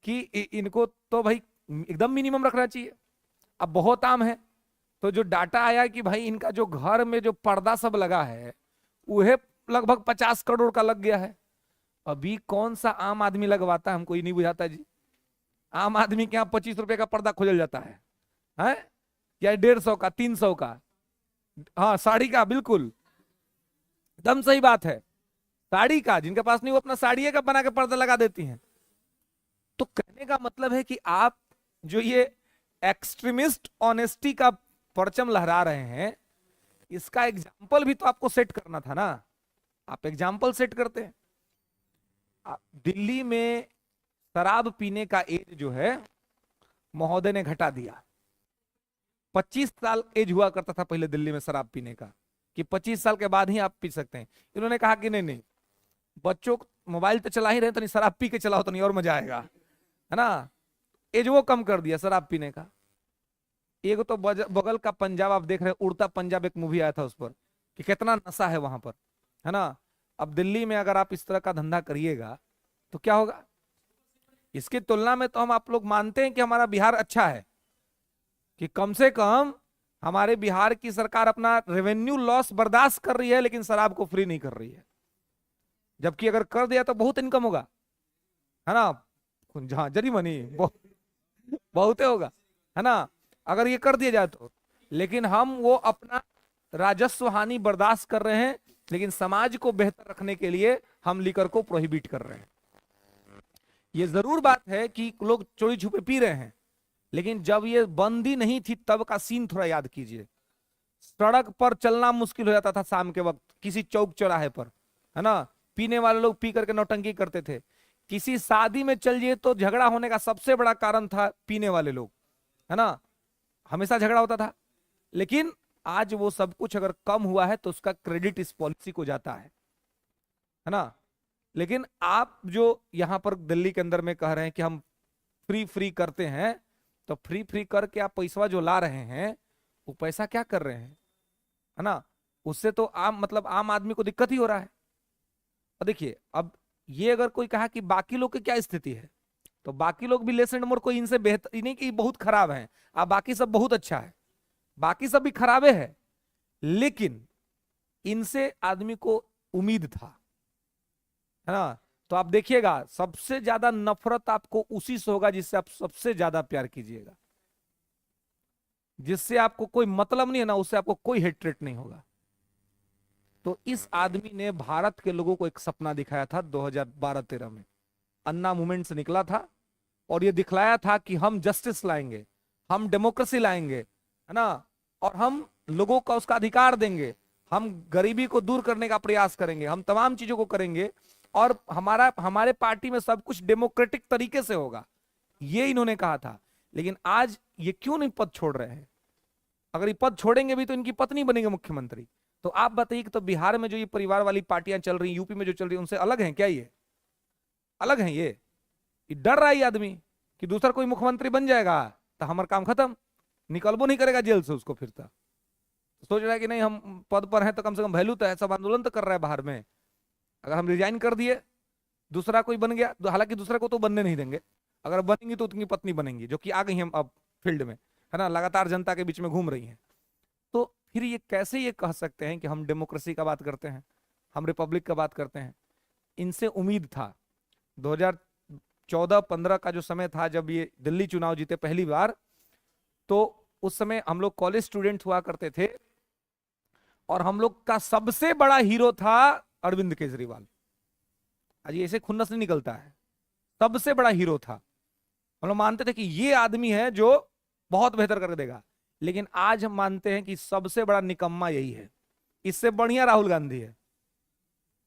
कि इनको तो भाई एकदम मिनिमम रखना चाहिए। अब बहुत आम है, तो जो डाटा आया कि भाई इनका जो घर में जो पर्दा सब लगा है वह लगभग 50 करोड़ का लग गया है। अभी कौन सा आम आदमी लगवाता है, हमको ये नहीं बुझाता जी। आम आदमी के यहाँ 25 रुपए का पर्दा खोजल जाता है या 150 का, 300 का। हाँ साड़ी का, बिल्कुल एकदम सही बात है, साड़ी का। जिनके पास नहीं वो अपना साड़ी का बना के पर्दा लगा देती हैं। तो कहने का मतलब है कि आप जो ये एक्सट्रीमिस्ट ऑनेस्टी का परचम लहरा रहे हैं, इसका एग्जाम्पल भी तो आपको सेट करना था ना। आप एग्जाम्पल सेट करते हैं। दिल्ली में शराब पीने का एज जो है महोदय ने घटा दिया। 25 साल एज हुआ करता था पहले दिल्ली में शराब पीने का, कि 25 साल के बाद ही आप पी सकते हैं। इन्होंने कहा कि नहीं नहीं, बच्चों मोबाइल तो चला ही रहे, तो नहीं शराब पी के चलाओ तो नहीं और मजा आएगा, है ना। एज वो कम कर दिया शराब पीने का। एक तो बगल का पंजाब आप देख रहे हैं, उड़ता पंजाब, एक मूवी आया था उस पर, कि कितना नशा है वहां पर, है ना। अब दिल्ली में अगर आप इस तरह का धंधा करिएगा तो क्या होगा। इसकी तुलना में तो हम आप लोग मानते हैं कि हमारा बिहार अच्छा है, कि कम से कम हमारे बिहार की सरकार अपना रेवेन्यू लॉस बर्दाश्त कर रही है, लेकिन शराब को फ्री नहीं कर रही है। जबकि अगर कर दिया तो बहुत इनकम होगा, है ना। जहां जरी मनी बहुत होगा, है ना, अगर ये कर दिया जाए तो। लेकिन हम वो अपना राजस्व हानि बर्दाश्त कर रहे हैं, लेकिन समाज को बेहतर रखने के लिए हम लीकर को प्रोहिबिट कर रहे हैं। ये जरूर बात है कि लोग चोरी छुपे पी रहे हैं, लेकिन जब ये बंदी नहीं थी तब का सीन थोड़ा याद कीजिए। सड़क पर चलना मुश्किल हो जाता था शाम के वक्त, किसी चौक चौराहे पर, है ना। पीने वाले लोग पी करके नौटंकी करते थे। किसी शादी में चल जाइए तो झगड़ा होने का सबसे बड़ा कारण था पीने वाले लोग, है ना। हमेशा झगड़ा होता था। लेकिन आज वो सब कुछ अगर कम हुआ है तो उसका क्रेडिट इस पॉलिसी को जाता है ना। लेकिन आप जो यहां पर दिल्ली के अंदर में कह रहे हैं कि हम फ्री फ्री करते हैं, तो फ्री फ्री करके आप पैसा जो ला रहे हैं वो पैसा क्या कर रहे हैं, है ना। उससे तो आम आदमी को दिक्कत ही हो रहा है। और देखिए, अब ये अगर कोई कहा कि बाकी लोग की क्या स्थिति है, तो बाकी लोग भी लेस एंड मोर, कोई इनसे बेहतर नहीं कि बहुत खराब है, अब बाकी सब बहुत अच्छा है, बाकी सब भी खराबे है। लेकिन इनसे आदमी को उम्मीद था, है ना। तो आप देखिएगा सबसे ज्यादा नफरत आपको उसी से होगा जिससे आप सबसे ज्यादा प्यार कीजिएगा। जिससे आपको कोई मतलब नहीं है ना, उससे आपको कोई हेट्रेट नहीं होगा। तो इस आदमी ने भारत के लोगों को एक सपना दिखाया था 2012-13 में, अन्ना मूवमेंट से निकला था और ये दिखलाया था कि हम जस्टिस लाएंगे, हम डेमोक्रेसी लाएंगे, है ना, और हम लोगों का उसका अधिकार देंगे, हम गरीबी को दूर करने का प्रयास करेंगे, हम तमाम चीजों को करेंगे और हमारे पार्टी में सब कुछ डेमोक्रेटिक तरीके से होगा, ये इन्होंने कहा था। लेकिन आज ये क्यों नहीं पद छोड़ रहे हैं। अगर ये पद छोड़ेंगे भी तो इनकी पत्नी बनेगी मुख्यमंत्री। तो आप बताइए कि तो बिहार में जो ये परिवार वाली पार्टियां चल रही, यूपी में जो चल रही, उनसे अलग हैं क्या? ये अलग हैं। ये डर रहा है ये आदमी कि दूसरा कोई मुख्यमंत्री बन जाएगा तो हमारा काम खत्म, निकलबो नहीं करेगा जेल से उसको। फिर तो सोच रहा है कि नहीं हम पद पर हैं तो कम से कम वैल्यू तो है, सब आंदोलन तो कर रहा है बाहर में। अगर हम रिजाइन कर दिए, दूसरा कोई बन गया, हालांकि दूसरा को तो बनने नहीं देंगे, अगर बनेंगी तो उनकी पत्नी बनेंगी, जो कि आ गई हम अब फील्ड में, है ना, लगातार जनता के बीच में घूम रही हैं। तो फिर ये कैसे ये कह सकते हैं कि हम डेमोक्रेसी का बात करते हैं, हम रिपब्लिक का बात करते हैं। इनसे उम्मीद था 2014-15 का जो समय था जब ये दिल्ली चुनाव जीते पहली बार, तो उस समय हम लोग कॉलेज स्टूडेंट हुआ करते थे और हम लोग का सबसे बड़ा हीरो था अरविंद केजरीवाल। आज ऐसे खुन्नस नहीं निकलता है, सबसे बड़ा हीरो था। हम लोग मानते थे कि ये आदमी है जो बहुत बेहतर कर देगा। लेकिन आज हम मानते हैं कि सबसे बड़ा निकम्मा यही है, इससे बढ़िया राहुल गांधी है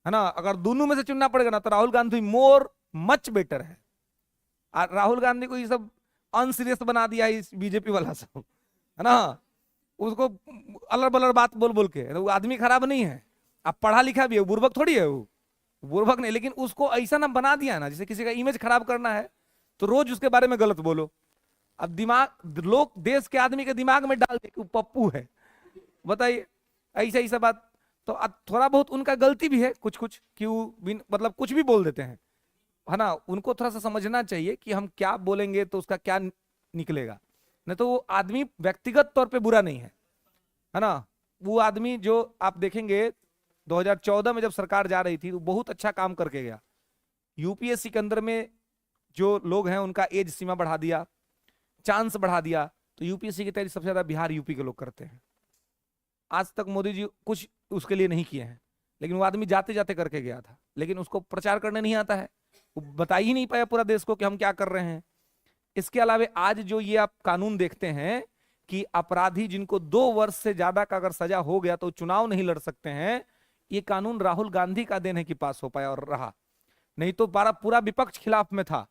ना। अगर दोनों में से चुनना पड़ेगा ना तो Rahul Gandhi more much better है। राहुल गांधी को ये सब अनसीरियस बना दिया है इस बीजेपी वाला सब, है ना। उसको अलर बलर बात बोल बोल के, तो वो आदमी खराब नहीं है, अब पढ़ा लिखा भी है, बुर्बक थोड़ी है वो, बुर्बक नहीं, लेकिन उसको ऐसा ना बना दिया ना, जैसे किसी का इमेज खराब करना है तो रोज उसके बारे में गलत बोलो। अब दिमाग लोग देश के आदमी के दिमाग में डाल दे कि वो पप्पू है, बताइए, ऐसा ऐसा बात। तो थोड़ा बहुत उनका गलती भी है कुछ कुछ कि वो मतलब कुछ भी बोल देते हैं, है ना। उनको थोड़ा सा समझना चाहिए कि हम क्या बोलेंगे तो उसका क्या निकलेगा। नहीं तो वो आदमी व्यक्तिगत तौर पे बुरा नहीं है ना। वो आदमी जो आप देखेंगे 2014 में जब सरकार जा रही थी तो बहुत अच्छा काम करके गया। यूपीएससी के अंदर में जो लोग हैं उनका एज सीमा बढ़ा दिया, चांस बढ़ा दिया। तो यूपीएससी की तैयारी सबसे ज्यादा बिहार यूपी के लोग करते हैं। आज तक मोदी जी कुछ उसके लिए नहीं किए हैं, लेकिन वो आदमी जाते जाते करके गया था, लेकिन उसको प्रचार करने नहीं आता है, वो बता ही नहीं पाया पूरा देश को कि हम क्या कर रहे हैं। इसके अलावा आज जो ये आप कानून देखते हैं कि अपराधी जिनको 2 वर्ष से ज्यादा का अगर सजा हो गया तो चुनाव नहीं लड़ सकते हैं, ये कानून राहुल गांधी का देन है कि पास हो पाया और रहा। नहीं तो पूरा विपक्ष खिलाफ में था।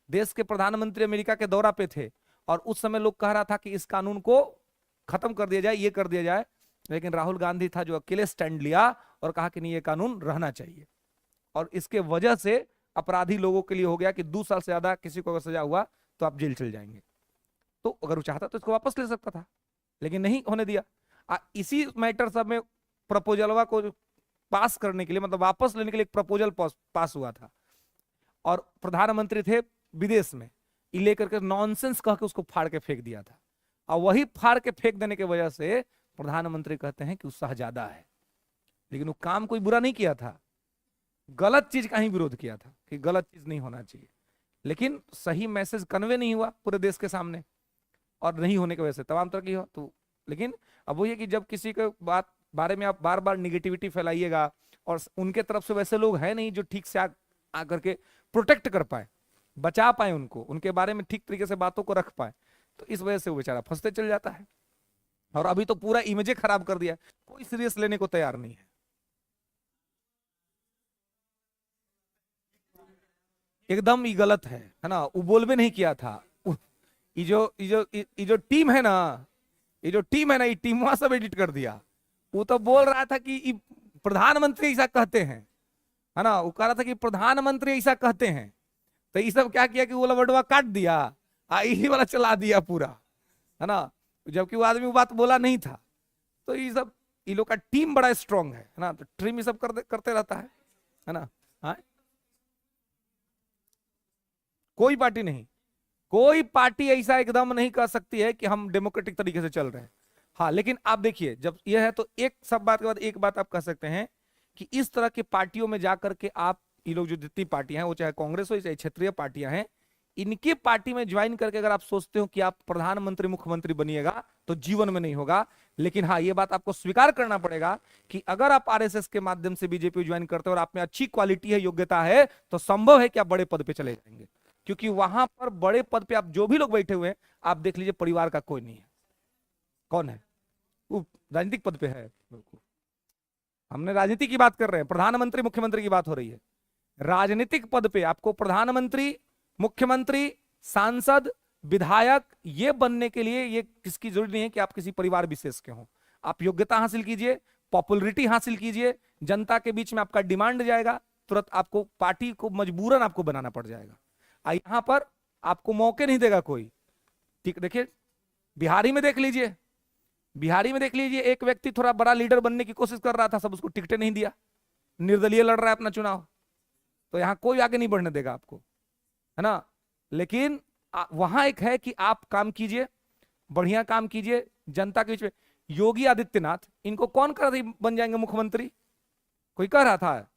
देश के प्रधानमंत्री अमेरिका के दौरा पे थे और उस समय लोग कह रहा था कि इस कानून को खत्म कर दिया जाए, ये कर दिया जाए, लेकिन राहुल गांधी था जो अकेले स्टैंड लिया और कहा कि नहीं, ये कानून रहना चाहिए। और इसके वजह से अपराधी लोगों के लिए हो गया कि 2 साल से ज्यादा किसी को अगर सजा हुआ तो आप जेल चल जाएंगे। तो अगर वो चाहता तो इसको वापस ले सकता था, लेकिन नहीं होने दिया। इसी मैटर सब में प्रपोजलवा को पास करने के लिए, मतलब वापस लेने के लिए एक प्रपोजल पास हुआ था और प्रधानमंत्री थे विदेश में, ये लेकर के नॉनसेंस कह के उसको फाड़ के फेंक दिया था। और वही फाड़ के फेंक देने की वजह से प्रधानमंत्री कहते हैं कि उत्साह ज्यादा है, लेकिन वो काम कोई बुरा नहीं किया था, गलत चीज का ही विरोध किया था कि गलत चीज नहीं होना चाहिए, लेकिन सही मैसेज कन्वे नहीं हुआ पूरे देश के सामने, और नहीं होने की वजह से तमाम तरह की हो तो। लेकिन अब वो ये कि जब किसी के बारे में आप बार बार निगेटिविटी फैलाइएगा, और उनके तरफ से वैसे लोग हैं नहीं जो ठीक से आकर के प्रोटेक्ट कर पाए, बचा पाए उनको, उनके बारे में ठीक तरीके से बातों को रख पाए, तो इस वजह से वो बेचारा फंसते चल जाता है। और अभी तो पूरा इमेज खराब कर दिया, कोई सीरियस लेने को तैयार नहीं है। एकदम ये गलत है ना। वो बोल भी नहीं किया था। ये जो टीम है ना, ये टीम वहां सब एडिट कर दिया। वो तो बोल रहा था कि प्रधानमंत्री ऐसा कहते हैं, है ना, वो कह रहा था कि प्रधानमंत्री ऐसा कहते हैं, तो ये सब क्या किया कि वो वर्डवा काट दिया, यही वाला चला दिया पूरा, है ना, जबकि वो आदमी वो बात बोला नहीं था। तो ये सब, ये लोग का टीम बड़ा स्ट्रांग है ना, तो टीम ये सब करते रहता है ना। हाँ, कोई पार्टी नहीं, कोई पार्टी ऐसा एकदम नहीं कर सकती है कि हम डेमोक्रेटिक तरीके से चल रहे हैं। हाँ, लेकिन आप देखिए जब यह है तो एक सब बात के बाद एक बात आप कह सकते हैं कि इस तरह की पार्टियों में जाकर के आप, ये लोग जो जितनी पार्टियां हैं, वो चाहे कांग्रेस हो चाहे क्षेत्रीय पार्टियां हैं, इनकी पार्टी में ज्वाइन करके अगर आप सोचते हो कि आप प्रधानमंत्री मुख्यमंत्री बनिएगा तो जीवन में नहीं होगा। लेकिन हाँ, ये बात आपको स्वीकार करना पड़ेगा कि अगर आप आरएसएस के माध्यम से बीजेपी ज्वाइन करते हो और आप में अच्छी क्वालिटी है, योग्यता है, तो संभव है कि आप बड़े पद पे चले जाएंगे। क्योंकि वहां पर बड़े पद पे आप जो भी लोग बैठे हुए हैं, आप देख लीजिए परिवार का कोई नहीं है। कौन है वो राजनीतिक पद पे है? हमने राजनीति की बात कर रहे हैं, प्रधानमंत्री मुख्यमंत्री की बात हो रही है। राजनीतिक पद पे आपको प्रधानमंत्री, मुख्यमंत्री, सांसद, विधायक ये बनने के लिए ये किसकी जरूरी नहीं है कि आप किसी परिवार विशेष के हों। आप योग्यता हासिल कीजिए, पॉपुलरिटी हासिल कीजिए, जनता के बीच में आपका डिमांड जाएगा, तुरंत आपको पार्टी को मजबूरन आपको बनाना पड़ जाएगा। यहां पर आपको मौके नहीं देगा कोई। ठीक, देखिए बिहारी में देख लीजिए, एक व्यक्ति थोड़ा बड़ा लीडर बनने की कोशिश कर रहा था, सब उसको टिकटें नहीं दिया, निर्दलीय लड़ रहा है अपना चुनाव, तो यहां कोई आगे नहीं बढ़ने देगा आपको, है ना। लेकिन वहां एक है कि आप काम कीजिए, बढ़िया काम कीजिए जनता के बीच में। योगी आदित्यनाथ, इनको कौन कर रहा था बन जाएंगे मुख्यमंत्री? कोई कह रहा था?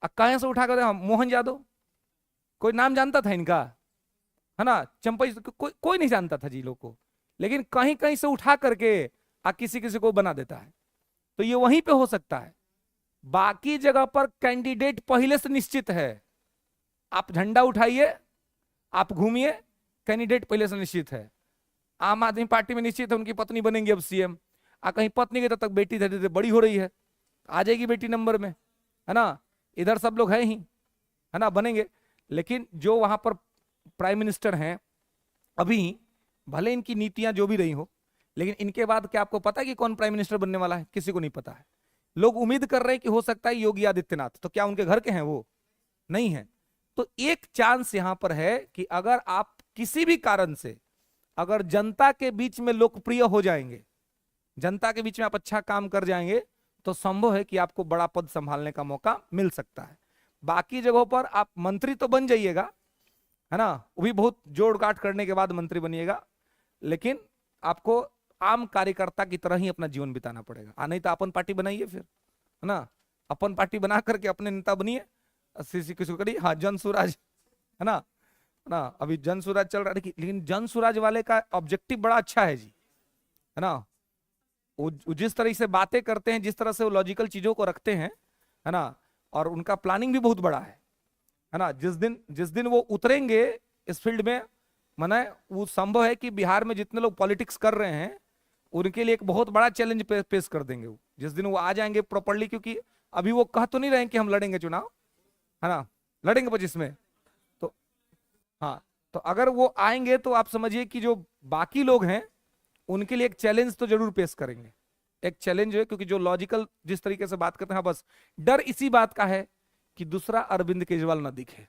कहां से उठा कर मोहन यादव, कोई नाम जानता था इनका? है ना, चंपई, कोई नहीं जानता था जी लोग को, लेकिन कहीं कहीं से उठा करके किसी किसी को बना देता है। तो ये वहीं पे हो सकता है, बाकी जगह पर कैंडिडेट पहले से निश्चित है। आप झंडा उठाइए, आप घूमिए, कैंडिडेट पहले से निश्चित है। आम आदमी पार्टी में निश्चित है उनकी पत्नी बनेंगी अब सीएम, कहीं पत्नी के तब तक बेटी धीरे धीरे बड़ी हो रही है, आ जाएगी बेटी नंबर में, है ना। इधर सब लोग हैं ही, है ना, बनेंगे। लेकिन जो वहां पर प्राइम मिनिस्टर हैं अभी, भले इनकी नीतियां जो भी रही हो, लेकिन इनके बाद क्या आपको पता है कि कौन प्राइम मिनिस्टर बनने वाला है? किसी को नहीं पता है। लोग उम्मीद कर रहे हैं कि हो सकता है योगी आदित्यनाथ, तो क्या उनके घर के हैं? वो नहीं है। तो एक चांस यहां पर है कि अगर आप किसी भी कारण से अगर जनता के बीच में लोकप्रिय हो जाएंगे, जनता के बीच में आप अच्छा काम कर जाएंगे, तो संभव है कि आपको बड़ा पद संभालने का मौका मिल सकता है। बाकी जगहों पर आप मंत्री तो बन जाइएगा, है ना, वो भी बहुत जोड़ काट करने के बाद मंत्री बनिएगा, लेकिन आपको आम कार्यकर्ता की तरह ही अपना जीवन बिताना पड़ेगा। नहीं तो अपन पार्टी बनाइए फिर, है ना, अपन पार्टी बना करके अपने नेता बनिए, किसी को करिए। हाँ, जन स्वराज, है ना, अभी जन स्वराज चल रहा है, लेकिन जन स्वराज वाले का ऑब्जेक्टिव बड़ा अच्छा है जी, है ना। वो जिस तरह से बातें करते हैं, जिस तरह से वो लॉजिकल चीजों को रखते हैं, है ना, और उनका प्लानिंग भी बहुत बड़ा है ना। जिस दिन वो उतरेंगे इस फील्ड में, माने वो संभव है कि बिहार में जितने लोग पॉलिटिक्स कर रहे हैं उनके लिए एक बहुत बड़ा चैलेंज पेश कर देंगे वो, जिस दिन वो आ जाएंगे प्रॉपरली। क्योंकि अभी वो कह तो नहीं रहे हैं कि हम लड़ेंगे चुनाव, है ना, लड़ेंगे 25 में। तो हाँ, तो अगर वो आएंगे तो आप समझिए कि जो बाकी लोग हैं उनके लिए एक चैलेंज तो जरूर पेश करेंगे। एक चैलेंज है, क्योंकि जो लॉजिकल जिस तरीके से बात करते हैं, हाँ, बस डर इसी बात का है कि दूसरा अरविंद केजरीवाल ना दिखे,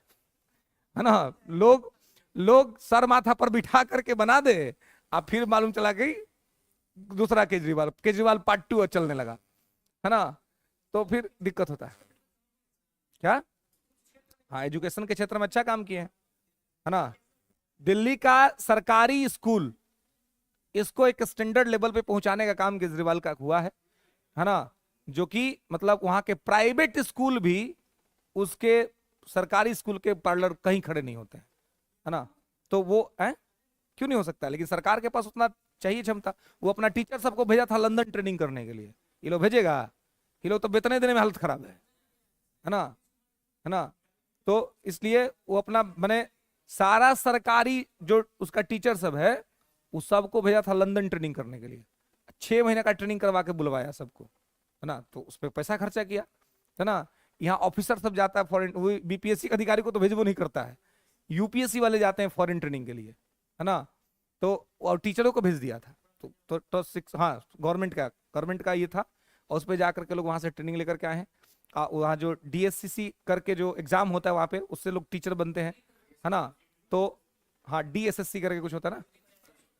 है ना। लोग लोग सर माथा पर बिठा करके बना दे, अब फिर मालूम चला गई दूसरा केजरीवाल, केजरीवाल पार्ट 2 चलने लगा, है ना, तो फिर दिक्कत होता है। क्या? हाँ, एजुकेशन के क्षेत्र में अच्छा काम किए हैं, है ना। दिल्ली का सरकारी स्कूल, इसको एक स्टैंडर्ड लेवल पे पहुंचाने का काम केजरीवाल का हुआ है ना, जो कि मतलब वहां के प्राइवेट स्कूल भी उसके सरकारी स्कूल के पार्लर कहीं खड़े नहीं होते हैं, है ना। तो वो क्यों नहीं हो सकता? लेकिन सरकार के पास उतना चाहिए क्षमता। वो अपना टीचर सबको भेजा था लंदन ट्रेनिंग करने के लिए, ये लोग भेजेगा? ये लोग तो वेतन देने में हालत खराब है ना, है ना। तो इसलिए वो अपना मैंने सारा सरकारी जो उसका टीचर सब है उस सबको भेजा था लंदन ट्रेनिंग करने के लिए, 6 महीने का ट्रेनिंग करवा के बुलवाया सबको, है ना। तो उस पर पैसा खर्चा किया, है ना। यहाँ ऑफिसर सब जाता है फॉरेन, वो बीपीएससी अधिकारी को तो भेजबो नहीं करता है, यूपीएससी वाले जाते हैं फॉरेन ट्रेनिंग के लिए, है ना। तो और टीचरों को भेज दिया था। तो हाँ, गवर्नमेंट का ये था, और उस पर जाकर के लोग वहां से ट्रेनिंग लेकर के आए हैं। वहाँ जो डीएससीसी करके जो एग्जाम होता है वहां पे, उससे लोग टीचर बनते हैं, है ना। तो हाँ, डीएसएससी करके कुछ होता है ना,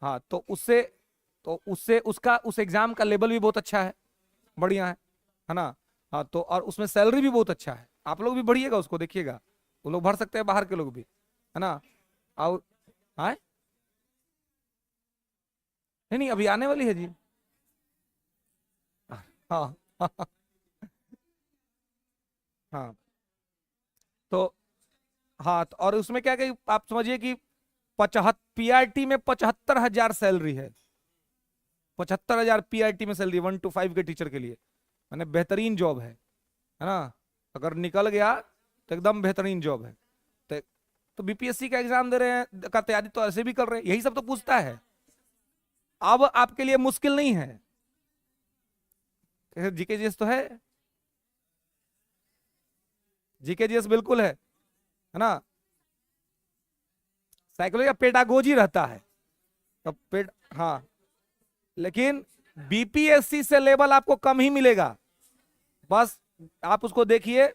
हाँ, तो उससे उसका उस एग्जाम का लेवल भी बहुत अच्छा है, बढ़िया है ना। हाँ, तो और उसमें सैलरी भी बहुत अच्छा है। आप लोग भी बढ़िएगा, उसको देखिएगा, वो लोग भर सकते हैं, बाहर के लोग भी, है ना। और हाँ, नहीं नहीं, अभी आने वाली है जी। हाँ हाँ, तो हाँ, तो और उसमें क्या कि आप समझिए कि 75 पीआरटी में 75,000 सैलरी है, 75,000 पीआरटी में सैलरी 1 to 5 के टीचर के लिए, मैंने बेहतरीन जॉब है ना। अगर निकल गया तो एकदम बेहतरीन जॉब है। तो, तो बीपीएससी का एग्जाम दे रहे हैं, का तैयारी तो ऐसे भी कर रहे हैं, यही सब तो पूछता है। अब आपके लिए मुश्किल नहीं है, जीके जीएस तो है, जीके जीएस बिल्कुल है ना। साइकोलॉजी का पेडागोजी रहता है, तो हाँ, लेकिन बीपीएससी से लेवल आपको कम ही मिलेगा। बस आप उसको देखिए,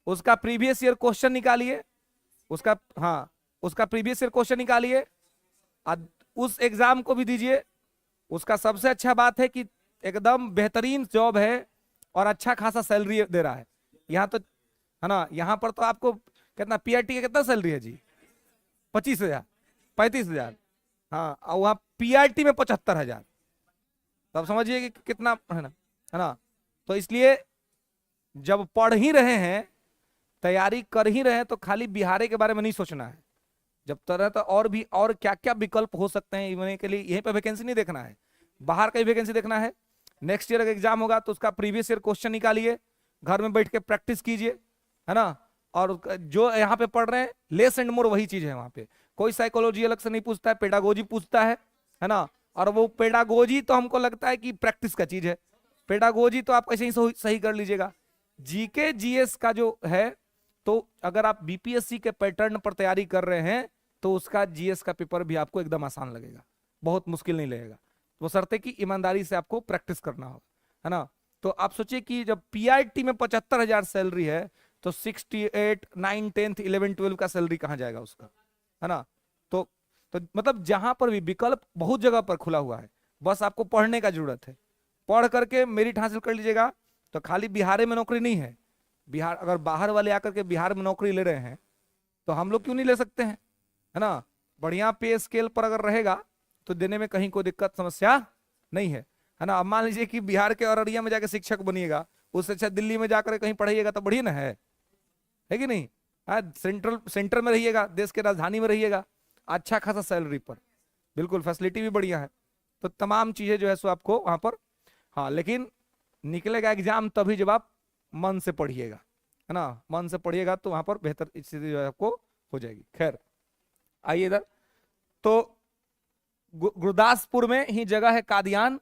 उसका प्रीवियस ईयर क्वेश्चन निकालिए, उसका हाँ, उसका प्रीवियस ईयर क्वेश्चन निकालिए, उस एग्जाम को भी दीजिए। उसका सबसे अच्छा बात है कि एकदम बेहतरीन जॉब है और अच्छा खासा सैलरी दे रहा है यहाँ तो, है ना। यहाँ पर तो आपको कितना पीआरटी का कितना सैलरी है जी? 25,000, 35,000। हाँ, और वहाँ पीआरटी में 75,000। तब समझिए कि कितना, है ना। तो इसलिए जब पढ़ ही रहे हैं, तैयारी कर ही रहे हैं, तो खाली बिहार के बारे में नहीं सोचना है। जब तरह तो और भी और क्या क्या विकल्प हो सकते हैं इवन के लिए, यहीं पे वैकेंसी नहीं देखना है, बाहर का ही वैकेंसी देखना है। नेक्स्ट ईयर का एग्जाम होगा तो उसका प्रीवियस ईयर क्वेश्चन निकालिए, घर में बैठ के प्रैक्टिस कीजिए, है ना। और जो यहाँ पे पढ़ रहे हैं लेस एंड मोर वही चीज है वहां पे। कोई साइकोलॉजी अलग से नहीं पूछता है, पेडागोजी पूछता है ना। और वो पेडागोजी तो हमको लगता है कि प्रैक्टिस का चीज है, पेडागोजी तो आप ऐसे ही सही कर लीजिएगा। जीके जीएस का जो है, तो अगर आप बीपीएससी के पैटर्न पर तैयारी कर रहे हैं तो उसका जीएस का पेपर भी आपको एकदम आसान लगेगा, बहुत मुश्किल नहीं लगेगा। वो शर्त कि ईमानदारी से आपको प्रैक्टिस करना होगा, है ना। तो आप सोचिए कि जब पीआईटी में 75,000 सैलरी है, तो 68, 9, 10, 11, 12 का सैलरी कहाँ जाएगा उसका, है ना। तो तो मतलब जहां पर भी विकल्प बहुत जगह पर खुला हुआ है, बस आपको पढ़ने का जरूरत है। पढ़ करके मेरिट हासिल कर लीजिएगा। तो खाली बिहार में नौकरी नहीं है, बिहार अगर बाहर वाले आकर के बिहार में नौकरी ले रहे हैं, तो हम लोग क्यों नहीं ले सकते हैं, है ना। बढ़िया पे स्केल पर अगर रहेगा तो देने में कहीं कोई दिक्कत समस्या नहीं है ना। अब मान लीजिए कि बिहार के अररिया में जाकर शिक्षक बनिएगा, उससे अच्छा दिल्ली में जाकर कहीं पढ़िएगा तो बढ़िया ना है कि नहीं। हाँ, सेंटर में रहिएगा, देश के राजधानी में रहिएगा, अच्छा खासा सैलरी पर, बिल्कुल फैसिलिटी भी बढ़िया है। तो तमाम चीजें जो है सो आपको वहां पर, हाँ लेकिन निकलेगा एग्जाम तभी जब आप मन से पढ़िएगा, है ना। मन से पढ़िएगा तो वहां पर बेहतर स्थिति जो है आपको हो जाएगी। खैर आइए इधर। तो गुरदासपुर में ही जगह है कादियान,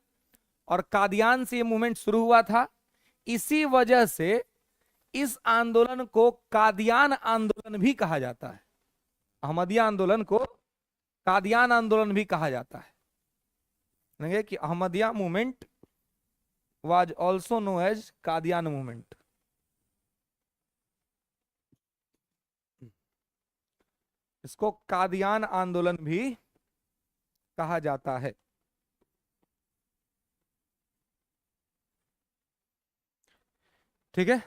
और कादियान से ये मूवमेंट शुरू हुआ था। इसी वजह से इस आंदोलन को कादियान आंदोलन भी कहा जाता है। अहमदिया आंदोलन को कादियान आंदोलन भी कहा जाता है, समझे कि Ahmadiyya movement was also known as Qadian movement. इसको कादियान आंदोलन भी कहा जाता है। ठीक है।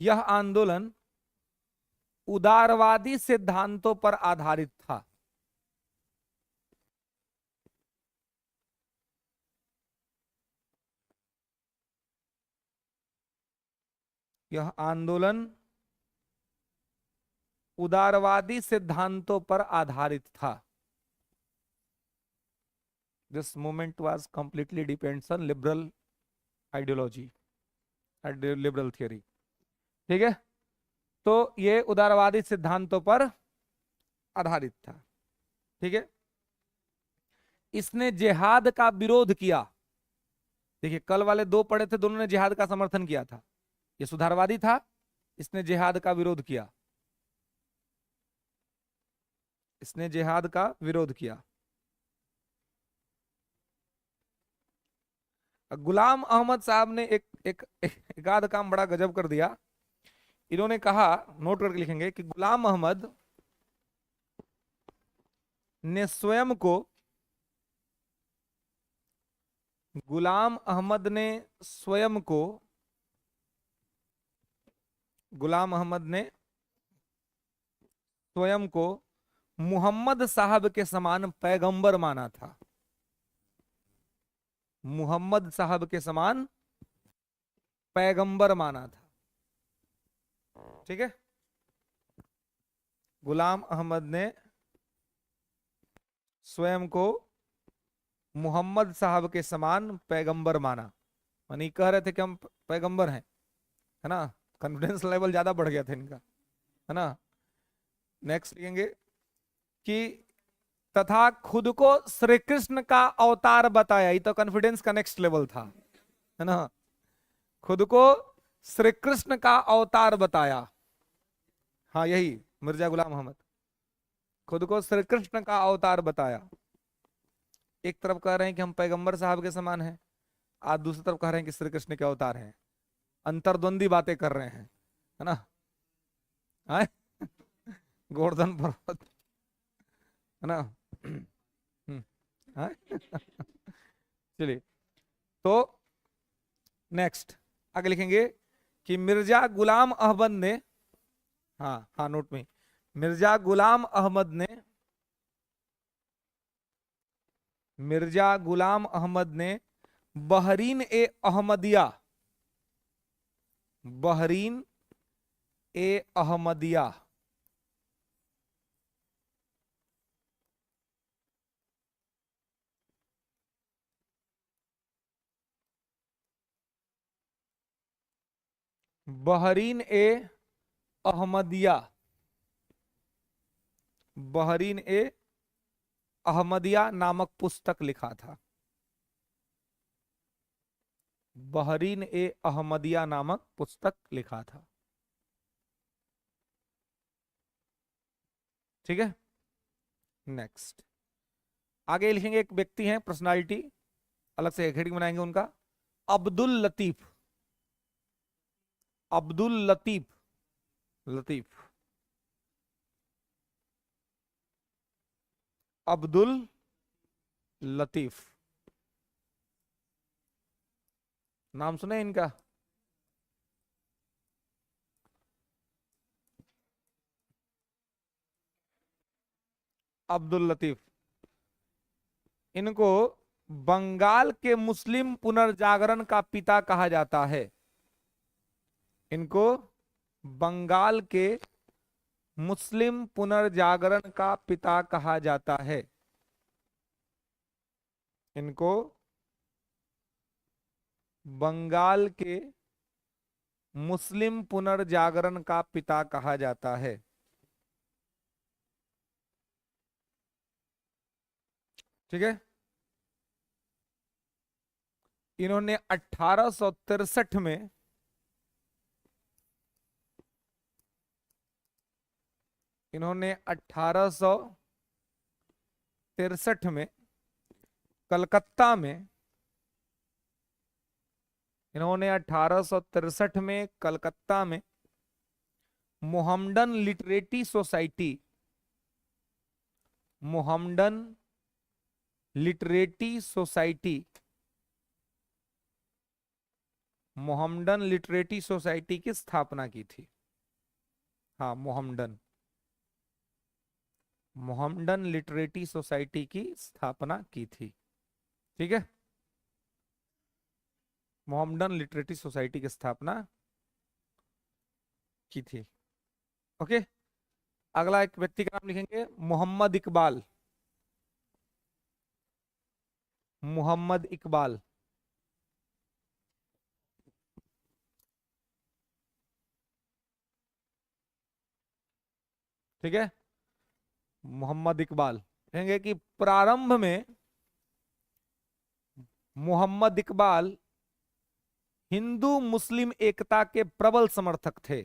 यह आंदोलन उदारवादी सिद्धांतों पर आधारित था। यह आंदोलन उदारवादी सिद्धांतों पर आधारित था। This movement was completely depends on liberal ideology, liberal theory. ठीक है। तो ये उदारवादी सिद्धांतों पर आधारित था। ठीक है। इसने जिहाद का विरोध किया। देखिए कल वाले दो पढ़े थे, दोनों ने जिहाद का समर्थन किया था। ये सुधारवादी था, इसने जिहाद का विरोध किया, इसने जिहाद का विरोध किया। गुलाम अहमद साहब ने एक आध काम बड़ा गजब कर दिया। इन्होंने कहा, नोट करके लिखेंगे, कि गुलाम अहमद ने स्वयं को, गुलाम अहमद ने स्वयं को, गुलाम अहमद ने स्वयं को मुहम्मद साहब के समान पैगंबर माना था। मुहम्मद साहब के समान पैगंबर माना था। ठीक है। गुलाम अहमद ने स्वयं को मुहम्मद साहब के समान पैगंबर माना, यानी कह रहे थे कि हम पैगंबर हैं, है ना। कॉन्फिडेंस लेवल ज्यादा बढ़ गया था इनका, है ना। नेक्स्ट लिखेंगे कि तथा खुद को श्री कृष्ण का अवतार बताया। ये तो कॉन्फिडेंस का नेक्स्ट लेवल था, है ना। खुद को श्री कृष्ण का अवतार बताया। हाँ यही मिर्जा गुलाम अहमद, खुद को श्री कृष्ण का अवतार बताया। एक तरफ कह रहे हैं कि हम पैगंबर साहब के समान हैं, आज दूसरी तरफ कह रहे हैं कि श्री कृष्ण के अवतार हैं। अंतर्द्वंदी बातें कर रहे हैं, है ना। आए? गोवर्धन पर्वत, है ना। चलिए, तो नेक्स्ट आगे लिखेंगे कि मिर्जा गुलाम अहमद ने, हाँ हाँ नोट में, मिर्जा गुलाम अहमद ने, मिर्जा गुलाम अहमद ने बहरीन ए अहमदिया, बहरीन ए अहमदिया बहरीन ए अहमदिया, बहरीन ए अहमदिया नामक पुस्तक लिखा था। बहरीन ए अहमदिया नामक पुस्तक लिखा था। ठीक है। नेक्स्ट, आगे लिखेंगे एक व्यक्ति हैं, पर्सनालिटी, अलग से हेडिंग बनाएंगे उनका, अब्दुल लतीफ। अब्दुल लतीफ, लतीफ, अब्दुल लतीफ, नाम सुने इनका? अब्दुल लतीफ, इनको बंगाल के मुस्लिम पुनर्जागरण का पिता कहा जाता है। इनको बंगाल के मुस्लिम पुनर्जागरण का पिता कहा जाता है। इनको बंगाल के मुस्लिम पुनर्जागरण का पिता कहा जाता है। ठीक है। इन्होंने 1863 में इन्होंने 1863 में कलकत्ता में इन्होंने 1863 में कलकत्ता में Mohammedan literary society, Mohammedan literary society, Mohammedan literary society की स्थापना की थी। हाँ, मोहम्मडन, मोहम्मडन लिटरेटी सोसाइटी की स्थापना की थी। ठीक है, मोहम्मडन लिटरेटी सोसाइटी की स्थापना की थी। ओके, अगला एक व्यक्ति का नाम लिखेंगे, मोहम्मद इकबाल। मोहम्मद इकबाल, ठीक है। मोहम्मद इकबाल कहेंगे कि प्रारंभ में मोहम्मद इकबाल हिंदू मुस्लिम एकता के प्रबल समर्थक थे।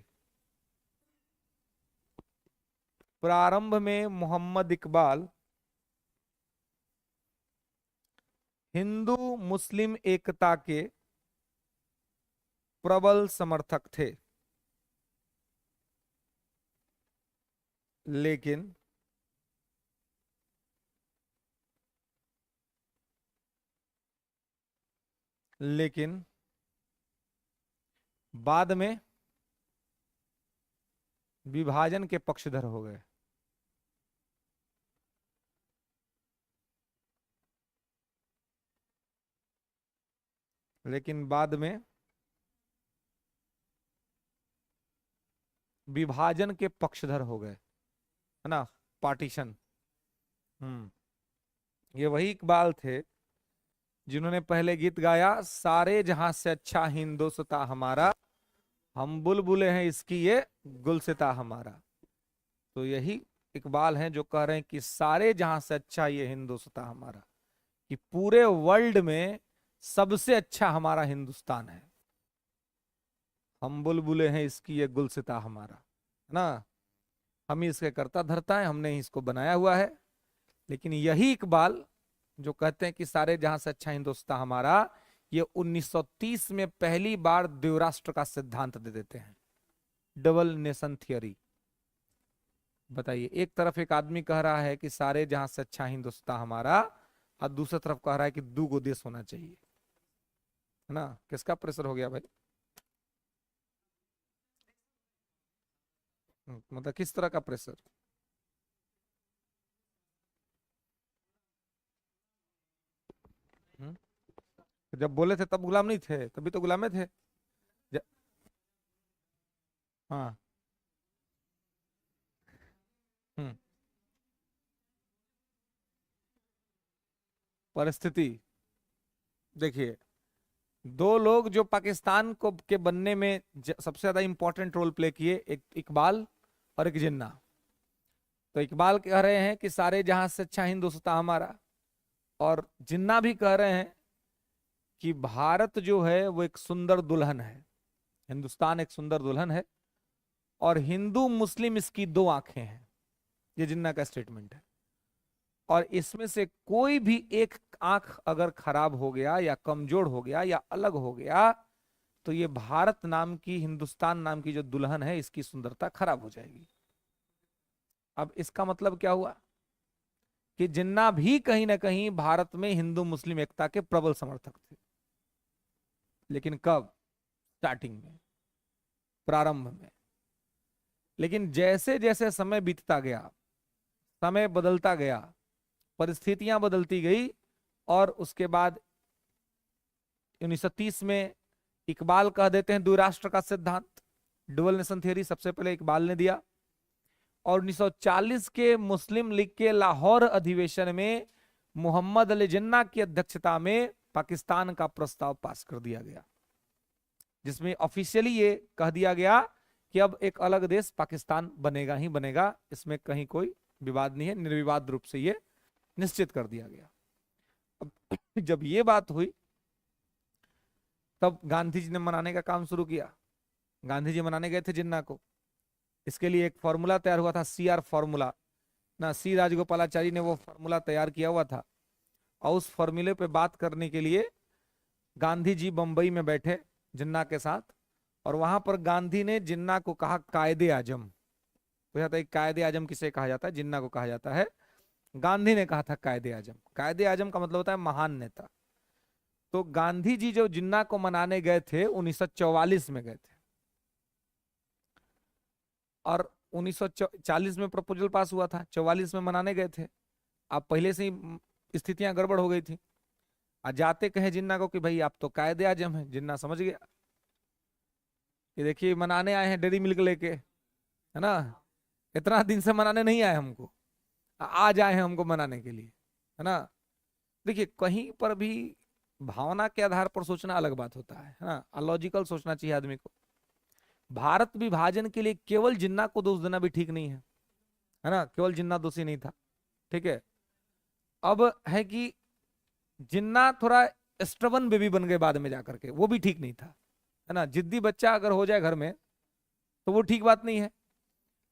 प्रारंभ में मोहम्मद इकबाल हिंदू मुस्लिम एकता के प्रबल समर्थक थे, लेकिन बाद में विभाजन के पक्षधर हो गए। लेकिन बाद में विभाजन के पक्षधर हो गए, है ना, पार्टीशन। ये वही इकबाल थे जिन्होंने पहले गीत गाया, सारे जहां से अच्छा हिंदुस्तां हमारा, हम बुलबुले हैं इसकी ये गुलसिता हमारा। तो यही इकबाल हैं जो कह रहे हैं कि सारे जहां से अच्छा ये हिंदुस्तां हमारा, कि पूरे वर्ल्ड में सबसे अच्छा हमारा हिंदुस्तान है, हम बुलबुले हैं इसकी ये गुलसिता हमारा, है ना, हम ही इसके कर्ता धर्ता है, हमने ही इसको बनाया हुआ है। लेकिन यही इकबाल जो कहते हैं कि सारे जहां से अच्छा हिंदुस्तान हमारा, ये 1930 में पहली बार द्विराष्ट्र का सिद्धांत दे देते हैं, डबल नेशन थियरी। बताइए, एक तरफ एक आदमी कह रहा है कि सारे जहां से अच्छा हिंदुस्तान हमारा, और दूसरी तरफ कह रहा है कि दो देश होना चाहिए, है ना। किसका प्रेशर हो गया भाई? मतलब किस तरह का प्रेशर? हम्म? जब बोले थे तब गुलाम नहीं थे, तभी तो गुलामे थे। ज... हाँ। हम्म। परिस्थिति, देखिए, दो लोग जो पाकिस्तान को के बनने में सबसे ज्यादा इंपॉर्टेंट रोल प्ले किए, एक इकबाल और एक जिन्ना। तो इकबाल कह रहे हैं कि सारे जहां से अच्छा हिंदुस्तान हमारा, और जिन्ना भी कह रहे हैं कि भारत जो है वो एक सुंदर दुल्हन है, हिंदुस्तान एक सुंदर दुल्हन है, और हिंदू मुस्लिम इसकी दो आंखें हैं। ये जिन्ना का स्टेटमेंट है। और इसमें से कोई भी एक आंख अगर खराब हो गया या कमजोर हो गया या अलग हो गया तो ये भारत नाम की, हिंदुस्तान नाम की जो दुल्हन है, इसकी सुंदरता खराब हो जाएगी। अब इसका मतलब क्या हुआ कि जिन्ना भी कहीं ना कहीं भारत में हिंदू मुस्लिम एकता के प्रबल समर्थक थे, लेकिन कब? स्टार्टिंग में, प्रारंभ में। लेकिन जैसे जैसे समय बीतता गया, समय बदलता गया, परिस्थितियां बदलती गई, और उसके बाद 1930 में इकबाल कह देते हैं द्विराष्ट्र का सिद्धांत, डुअल नेशन थियरी सबसे पहले इकबाल ने दिया। और 1940 के मुस्लिम लीग के लाहौर अधिवेशन में मोहम्मद अली जिन्ना की अध्यक्षता में पाकिस्तान का प्रस्ताव पास कर दिया गया, जिसमें ऑफिशियली ये कह दिया गया कि अब एक अलग देश पाकिस्तान बनेगा ही बनेगा, इसमें कहीं कोई विवाद नहीं है, निर्विवाद रूप से ये निश्चित कर दिया गया। अब जब ये बात हुई तब गांधी जी ने मनाने का काम शुरू किया। गांधी जी मनाने गए थे जिन्ना को, इसके लिए एक फॉर्मूला तैयार हुआ था, CR फॉर्मूला ना, सी राजगोपालाचारी ने वो फॉर्मूला तैयार किया हुआ था। और उस फॉर्मूले पे बात करने के लिए गांधी जी बंबई में बैठे जिन्ना के साथ, और वहां पर गांधी ने जिन्ना को कहा कायदे आजम। पूछा था कायदे आजम किसे कहा जाता है? जिन्ना को कहा जाता है। गांधी ने कहा था कायदे आजम। कायदे आजम का मतलब होता है महान नेता। तो गांधी जी जो जिन्ना को मनाने गए थे 1944 में गए थे, और 1940 में प्रपोजल पास हुआ था, 44 में मनाने गए थे। अब पहले से ही स्थितियां गड़बड़ हो गई थी। आज जाते कहे जिन्ना को कि भाई आप तो कायदे आजम हैं। जिन्ना समझ गया कि देखिए मनाने आए हैं डेयरी मिल्क लेके, है ना, इतना दिन से मनाने नहीं आए हमको, आज आए हैं हमको मनाने के लिए, है ना। देखिए कहीं पर भी भावना के आधार पर सोचना अलग बात होता है ना, लॉजिकल सोचना चाहिए आदमी को। भारत विभाजन के लिए केवल जिन्ना को दोष देना भी ठीक नहीं है ना, केवल जिन्ना दोषी नहीं था, ठीक है। अब है कि जिन्ना थोड़ा स्टबन बेबी बन गए बाद में जाकर के, वो भी ठीक नहीं था, है ना। जिद्दी बच्चा अगर हो जाए घर में तो वो ठीक बात नहीं है।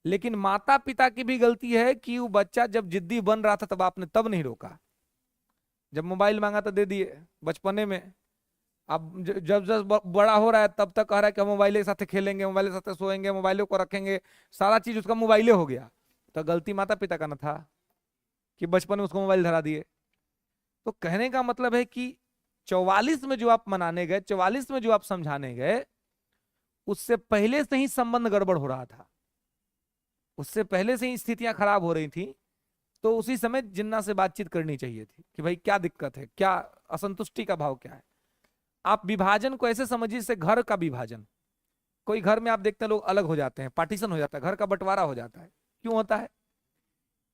लेकिन माता पिता की भी गलती है कि वो बच्चा जब जिद्दी बन रहा था तब आपने तब नहीं रोका। जब मोबाइल मांगा तो दे दिए बचपने में। अब जब जब बड़ा हो रहा है तब तक कह रहा है कि हम मोबाइल के साथ खेलेंगे, मोबाइल के साथ सोएंगे, मोबाइलों को रखेंगे, सारा चीज उसका मोबाइले हो गया। तो गलती माता पिता का न था कि बचपन में उसको मोबाइल धरा दिए। तो कहने का मतलब है कि 44 में जो आप मनाने गए, 44 में जो आप समझाने गए, उससे पहले से ही संबंध गड़बड़ हो रहा था, उससे पहले से ही स्थितियां खराब हो रही थी। तो उसी समय जिन्ना से बातचीत करनी चाहिए थी कि भाई क्या दिक्कत है, क्या असंतुष्टि का भाव क्या है। आप विभाजन को ऐसे समझिए जैसे घर का विभाजन। कोई घर में आप देखते हैं लोग अलग हो जाते हैं, पार्टीशन हो जाता है, घर का बंटवारा हो जाता है। क्यों होता है?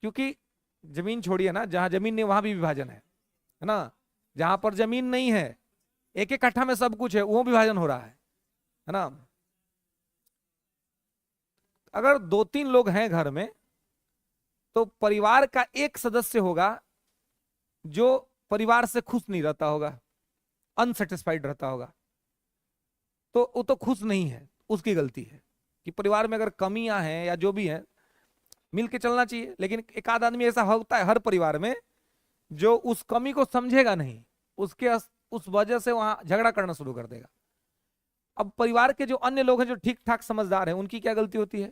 क्योंकि जमीन छोड़िए ना, जहां जमीन नहीं वहां भी विभाजन है ना। जहां पर जमीन नहीं है, एक एक कट्ठा में सब कुछ है, वो विभाजन हो रहा है ना। अगर 2-3 लोग हैं घर में तो परिवार का एक सदस्य होगा जो परिवार से खुश नहीं रहता होगा, अनसेटिस्फाइड रहता होगा। तो वो तो खुश नहीं है, उसकी गलती है कि परिवार में अगर कमियां हैं या जो भी है मिल के चलना चाहिए। लेकिन एक आध आदमी ऐसा होता है हर परिवार में जो उस कमी को समझेगा नहीं, उस वजह से वहां झगड़ा करना शुरू कर देगा। अब परिवार के जो अन्य लोग हैं जो ठीक ठाक समझदार हैं, उनकी क्या गलती होती है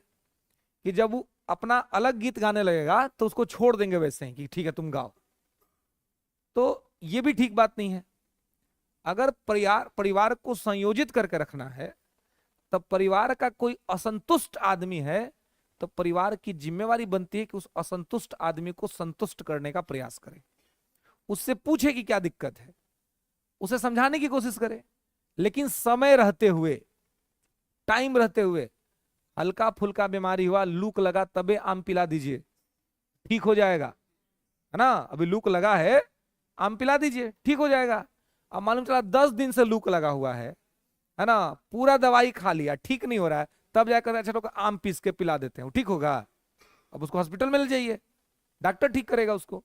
कि जब वो अपना अलग गीत गाने लगेगा तो उसको छोड़ देंगे वैसे ही कि ठीक है तुम गाओ। तो ये भी ठीक बात नहीं है। अगर परिवार को संयोजित करके रखना है, तब परिवार का कोई असंतुष्ट आदमी है तो परिवार की जिम्मेवारी बनती है कि उस असंतुष्ट आदमी को संतुष्ट करने का प्रयास करे, उससे पूछे कि क्या दिक्कत है, उसे समझाने की कोशिश करे। लेकिन समय रहते हुए, टाइम रहते हुए, हल्का फुल्का बीमारी हुआ, लूक लगा, तबे आम पिला दीजिए, ठीक हो जाएगा, है ना। अभी लूक लगा है, आम पिला दीजिए, ठीक हो जाएगा। अब मालूम चला 10 दिन से लूक लगा हुआ है ना, पूरा दवाई खा लिया, ठीक नहीं हो रहा है, तब जाकर अच्छा तो आम पीस के पिला देते हैं, ठीक होगा। अब उसको हॉस्पिटल में ले जाइए, डॉक्टर ठीक करेगा उसको।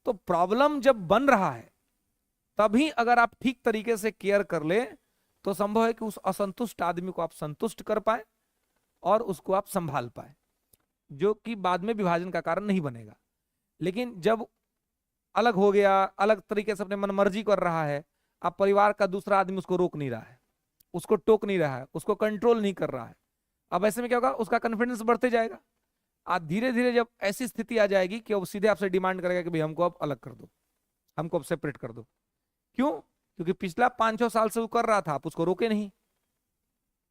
तो प्रॉब्लम जब बन रहा है तभी अगर आप ठीक तरीके से केयर कर ले तो संभव है कि उस असंतुष्ट आदमी को आप संतुष्ट कर पाए और उसको आप संभाल पाए, जो कि बाद में विभाजन का कारण नहीं बनेगा। लेकिन जब अलग हो गया, अलग तरीके से अपने मन मर्जी कर रहा है, अब परिवार का दूसरा आदमी उसको रोक नहीं रहा है, उसको टोक नहीं रहा है, उसको कंट्रोल नहीं कर रहा है। अब ऐसे में क्या होगा, उसका कॉन्फिडेंस बढ़ते जाएगा। आज धीरे धीरे जब ऐसी स्थिति आ जाएगी कि वो सीधे आपसे डिमांड करेगा कि भाई हमको अब अलग कर दो, हमको अब सेपरेट कर दो। क्यों? क्योंकि पिछला 5-6 साल से वो कर रहा था, आप उसको रोके नहीं।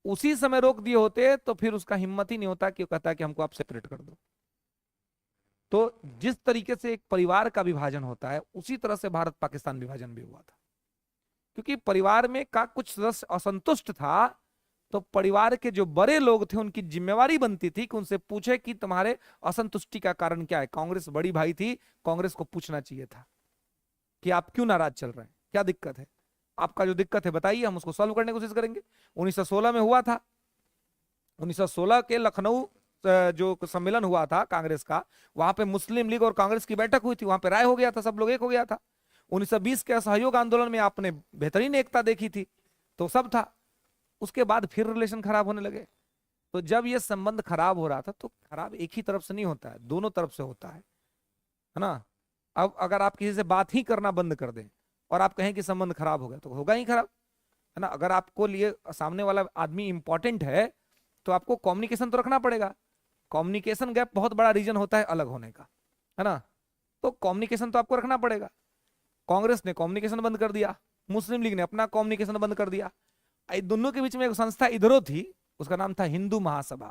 उसी समय रोक दिए होते तो फिर उसका हिम्मत ही नहीं होता कि वो कहता कि हमको आप सेपरेट कर दो। तो जिस तरीके से एक परिवार का विभाजन होता है, उसी तरह से भारत पाकिस्तान विभाजन भी हुआ था। क्योंकि परिवार में का कुछ सदस्य असंतुष्ट था, तो परिवार के जो बड़े लोग थे उनकी जिम्मेवारी बनती थी कि उनसे पूछे कि तुम्हारे असंतुष्टि का कारण क्या है। कांग्रेस बड़ी भाई थी, कांग्रेस को पूछना चाहिए था कि आप क्यों नाराज चल रहे हैं, क्या दिक्कत है, आपका जो दिक्कत है बताइए, हम उसको सॉल्व करने की कोशिश करेंगे। 1916 में हुआ था, 1916 के लखनऊ जो सम्मेलन हुआ था कांग्रेस का, वहां पे मुस्लिम लीग और कांग्रेस की बैठक हुई थी, वहां पे राय हो गया था, सब लोग एक हो गया था। 1920 के असहयोग आंदोलन में आपने बेहतरीन एकता देखी थी, तो सब था। उसके बाद फिर रिलेशन खराब होने लगे। तो जब ये संबंध खराब हो रहा था, तो खराब एक ही तरफ से नहीं होता है, दोनों तरफ से होता है ना। अब अगर आप किसी से बात ही करना बंद कर दें और आप कहें कि संबंध खराब हो गया, तो होगा ही खराब, है ना। अगर आपको लिए सामने वाला आदमी इंपॉर्टेंट है, तो आपको कम्युनिकेशन तो रखना पड़ेगा। कम्युनिकेशन गैप बहुत बड़ा रीजन होता है अलग होने का, है ना। तो कम्युनिकेशन तो आपको रखना पड़ेगा। कांग्रेस ने कम्युनिकेशन बंद कर दिया, मुस्लिम लीग ने अपना कम्युनिकेशन बंद कर दिया। दोनों के बीच में एक संस्था इधरों थी, उसका नाम था हिंदू महासभा।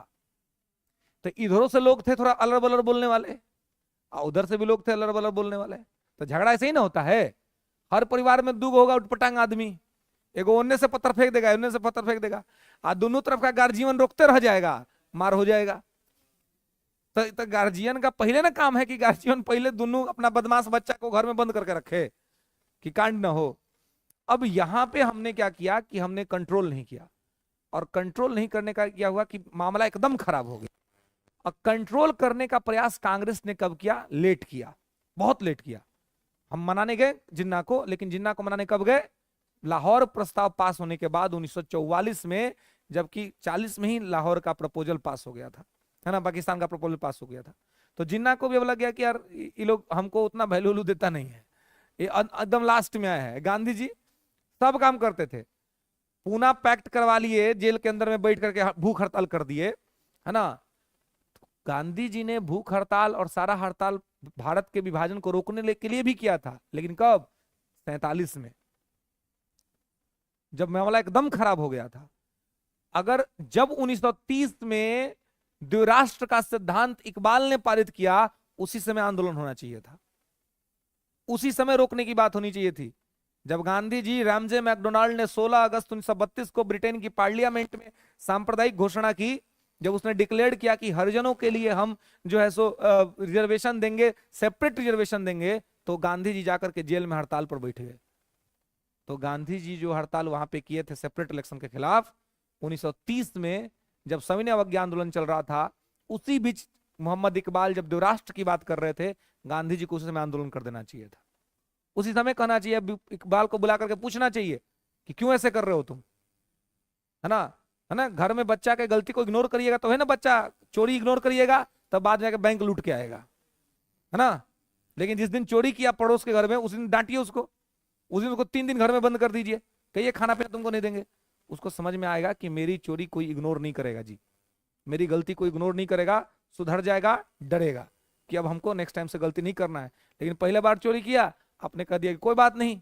तो इधरों से लोग थे थोड़ा अलर बलर बोलने वाले, और उधर से भी लोग थे अलर बलर बोलने वाले। तो झगड़ा ऐसे ही ना होता है। हर परिवार में दू होगा उटपटांग आदमी, एगो ओन्ने से पत्थर फेंक देगा, ओन्ने से पत्थर फेंक देगा, और दोनों तरफ का गार्जियन रोकते रह जाएगा, मार हो जाएगा। तो गार्जियन का पहले ना काम है कि गार्जियन पहले दोनों अपना बदमाश बच्चा को घर में बंद करके रखे कि कांड ना हो। अब यहां पे हमने क्या किया कि हमने कंट्रोल नहीं किया, और कंट्रोल नहीं करने का क्या हुआ कि मामला एकदम खराब हो गया। और कंट्रोल करने का प्रयास कांग्रेस ने कब किया? लेट किया, बहुत लेट किया। हम मनाने गए जिन्ना को, लेकिन जिन्ना को मनाने कब गए? लाहौर प्रस्ताव पास होने के बाद 1944 में, जबकि 40 में ही लाहौर का प्रपोजल पास हो गया था, है ना, पाकिस्तान का प्रपोजल पास हो गया था। तो जिन्ना को भी अब लग गया कि यार ये लोग हमको उतना वैल्यू देता नहीं है, ये एकदम लास्ट में आया है। गांधी जी सब काम करते थे, पूना पैक्ट करवा लिए, जेल के अंदर में बैठ करके भूख हड़ताल कर दिए, है ना। गांधी जी ने भूख हड़ताल और सारा हड़ताल भारत के विभाजन को रोकने के लिए भी किया था, लेकिन कब? 47 में, जब मामला एकदम खराब हो गया था। अगर जब 1930 में द्विराष्ट्र का सिद्धांत इकबाल ने पारित किया, उसी समय आंदोलन होना चाहिए था, उसी समय रोकने की बात होनी चाहिए थी। जब गांधी जी, रामजे मैकडोनाल्ड ने 16 अगस्त 1932 को ब्रिटेन की पार्लियामेंट में सांप्रदायिक घोषणा की, जब उसने डिक्लेयर किया कि हरिजनों के लिए हम जो है सो रिजर्वेशन देंगे, सेपरेट रिजर्वेशन देंगे, तो गांधी जी जाकर के जेल में हड़ताल पर बैठ गए। तो गांधी जी जो हड़ताल वहां पे किए थे सेपरेट इलेक्शन के खिलाफ 1930 में, जब सविनय अवज्ञा आंदोलन चल रहा था, उसी बीच मोहम्मद इकबाल जब द्विराष्ट्र की बात कर रहे थे, गांधी जी को उस समय आंदोलन कर देना चाहिए था। उसी समय कहना चाहिए, इकबाल को बुला करके पूछना चाहिए कि क्यों ऐसे कर रहे हो तुम, है ना। है ना, घर में बच्चा के गलती को इग्नोर करिएगा तो है ना, बच्चा चोरी इग्नोर करिएगा तब बाद में जाकर बैंक लूट के आएगा, है ना। लेकिन जिस दिन चोरी किया पड़ोस के घर में, उस दिन डांटिए उसको, उस दिन उसको 3 दिन घर में बंद कर दीजिए, कहिए खाना पीना तुमको नहीं देंगे। उसको समझ में आएगा कि मेरी चोरी कोई इग्नोर नहीं करेगा जी, मेरी गलती कोई इग्नोर नहीं करेगा, सुधर जाएगा, डरेगा कि अब हमको नेक्स्ट टाइम से गलती नहीं करना है। लेकिन पहले बार चोरी किया, आपने कह दिया कि कोई बात नहीं,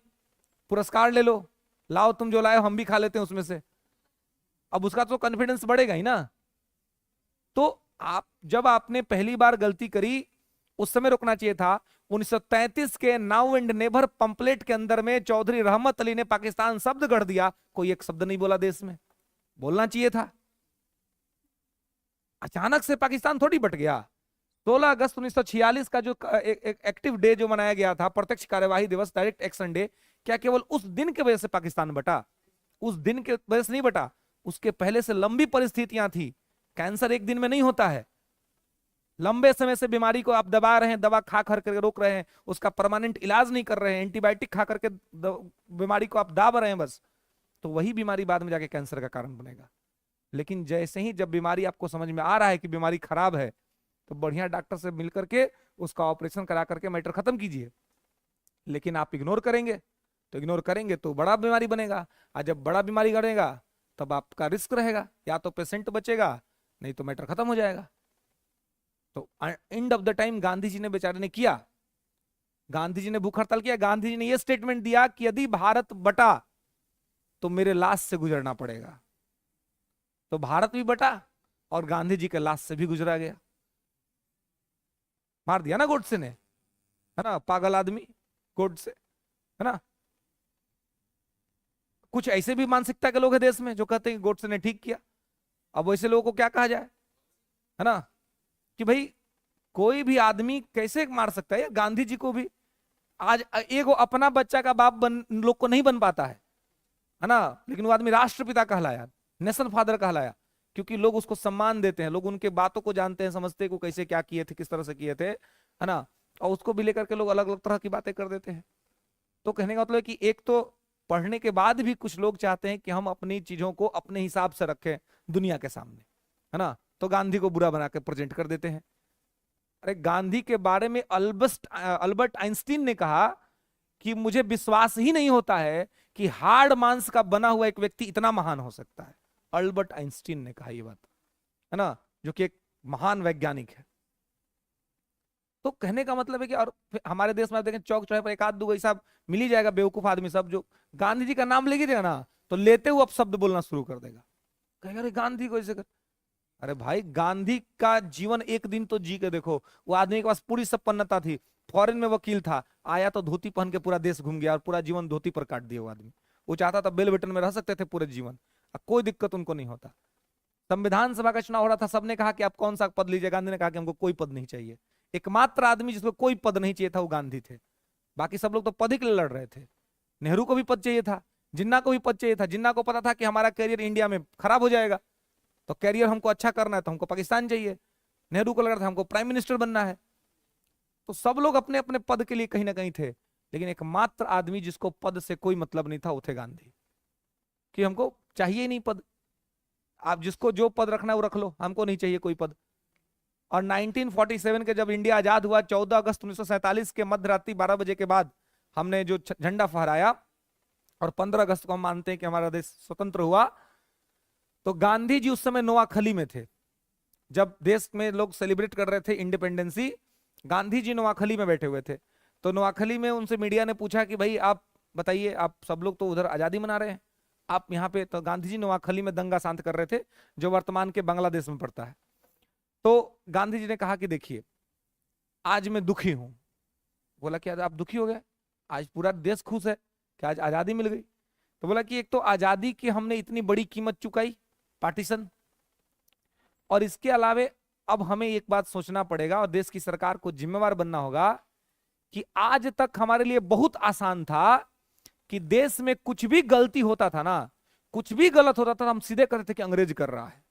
पुरस्कार ले लो, लाओ तुम जो लाए हम भी खा लेते हैं उसमें से, अब उसका तो कॉन्फिडेंस बढ़ेगा ही ना। तो आप जब आपने पहली बार गलती करी, उस समय रोकना चाहिए था। 1933 के नाउ एंड नेवर पंपलेट के अंदर में चौधरी रहमत अली ने पाकिस्तान शब्द गढ़ दिया, कोई एक शब्द नहीं बोला देश में, बोलना चाहिए था। अचानक से पाकिस्तान थोड़ी बट गया। 16 अगस्त 1946 का जो एक एक्टिव डे जो मनाया गया था, प्रत्यक्ष कार्यवाही दिवस, डायरेक्ट एक्शन डे, क्या केवल उस दिन की वजह से पाकिस्तान बटा? उस दिन के वजह से नहीं बटा, उसके पहले से लंबी परिस्थितियां थी। कैंसर एक दिन में नहीं होता है, लंबे समय से बीमारी को आप दबा रहे हैं, दवा खा करके रोक रहे हैं, उसका परमानेंट इलाज नहीं कर रहे हैं, एंटीबायोटिक खा करके बीमारी को आप दाब रहे हैं बस, तो वही बीमारी बाद में जाके कैंसर का कारण बनेगा। लेकिन जैसे ही जब बीमारी आपको समझ में आ रहा है कि बीमारी खराब है, तो बढ़िया डॉक्टर से मिल करके उसका ऑपरेशन करा करके मैटर खत्म कीजिए। लेकिन आप इग्नोर करेंगे, तो इग्नोर करेंगे तो बड़ा बीमारी बनेगा, और जब बड़ा बीमारी बनेगा तब आपका रिस्क रहेगा, या तो पेशेंट बचेगा नहीं तो मैटर खत्म हो जाएगा। तो end of the time Gandhi ji ने बेचारे ने किया, गांधी जी ने भूख हड़ताल किया, गांधी जी ने यह स्टेटमेंट दिया कि यदि भारत बटा तो मेरे लाश से गुजरना पड़ेगा। तो भारत भी बटा और गांधी जी के लाश से भी गुजरा गया, मार दिया ना गोडसे ने, है ना, पागल आदमी गोडसे, है ना। कुछ ऐसे भी मानसिकता के लोग हैं देश में जो कहते हैं कि गोडसे ने ठीक किया। अब वैसे लोगों को क्या कहा जाए, है ना, कि भाई कोई भी आदमी कैसे मार सकता है। गांधी जी को भी आज एक अपना बच्चा का बाप लोग को नहीं बन पाता है ना, लेकिन वो आदमी राष्ट्रपिता कहलाया, नेशनल फादर कहलाया, क्योंकि लोग उसको सम्मान देते हैं, लोग उनके बातों को जानते हैं, समझते हैं को कैसे क्या किए थे, किस तरह से किए थे, है ना। और उसको भी लेकर के लोग अलग अलग तरह की बातें कर देते हैं। तो कहने का मतलब है कि एक तो पढ़ने के बाद भी कुछ लोग चाहते हैं कि हम अपनी चीजों को अपने हिसाब से रखें दुनिया के सामने, है ना, तो गांधी को बुरा बना के प्रेजेंट कर देते हैं। अरे गांधी के बारे में अल्बर्ट आइंस्टीन ने कहा कि मुझे विश्वास ही नहीं होता है कि हार्ड मांस का बना हुआ एक व्यक्ति इतना महान हो सकता है। अल्बर्ट आइंस्टीन ने कहा ये बात, है ना, जो कि एक महान वैज्ञानिक है। तो कहने का मतलब है कि, और हमारे देश में आप देखें चौक चौराहे पर एक आध दो ऐसा मिल ही जाएगा बेवकूफ आदमी सब जो गांधी जी का नाम लेके देगा ना तो लेते हुए अब शब्द बोलना शुरू कर देगा, कहेगा अरे गांधी को ऐसे कर। अरे भाई गांधी का जीवन एक दिन तो जी के देखो, वो आदमी के पास पूरी संपन्नता थी, फॉरेन में वकील था, आया तो धोती पहन के पूरा देश घूम गया और पूरा जीवन धोती पर काट दिया वो आदमी। वो चाहता था बेल बटन में रह सकते थे पूरे जीवन, कोई दिक्कत उनको नहीं होता। संविधान सभा का चुनाव हो रहा था, सबने कहा कि आप कौन सा पद लीजिए, गांधी ने कहा कि हमको कोई पद नहीं चाहिए। एकमात्र आदमी जिसको कोई पद नहीं चाहिए था वो गांधी थे, बाकी सब लोग तो पद ही के लिए लड़ रहे थे। नेहरू को भी पद चाहिए था, जिन्ना को भी पद चाहिए था, जिन्ना को पता था कि हमारा करियर इंडिया में खराब हो जाएगा, तो करियर हमको अच्छा करना है तो हमको पाकिस्तान चाहिए। नेहरू को लग रहा था हमको प्राइम मिनिस्टर बनना है। तो सब लोग अपने अपने पद के लिए कहीं ना कहीं थे, लेकिन एकमात्र आदमी जिसको पद से कोई मतलब नहीं था वो थे गांधी, कि हमको चाहिए ही नहीं पद, आप जिसको जो पद रखना है वो रख लो, हमको नहीं चाहिए कोई पद। और 1947 के जब इंडिया आजाद हुआ, 14 अगस्त 1947 के मध्य रात्रि 12 बजे के बाद हमने जो झंडा फहराया और 15 अगस्त को हम मानते हैं कि हमारा देश स्वतंत्र हुआ, तो गांधी जी उस समय नोआखली में थे। जब देश में लोग सेलिब्रेट कर रहे थे इंडिपेंडेंसी, गांधी जी नोआखली में बैठे हुए थे। तो नोआखली में उनसे मीडिया ने पूछा कि भाई आप बताइए, आप सब लोग तो उधर आजादी मना रहे हैं, आप यहाँ पे, तो गांधी जी नोआखली में दंगा शांत कर रहे थे जो वर्तमान के बांग्लादेश में पड़ता है। तो गांधी जी ने कहा कि देखिए आज मैं दुखी हूं। बोला कि आप दुखी हो गए, आज पूरा देश खुश है कि आज आजादी मिल गई। तो बोला कि एक तो आजादी की हमने इतनी बड़ी कीमत चुकाई, पार्टीशन, और इसके अलावे अब हमें एक बात सोचना पड़ेगा और देश की सरकार को जिम्मेवार बनना होगा कि आज तक हमारे लिए बहुत आसान था कि देश में कुछ भी गलती होता था ना, कुछ भी गलत होता था हम सीधे कहते थे कि अंग्रेज कर रहा है।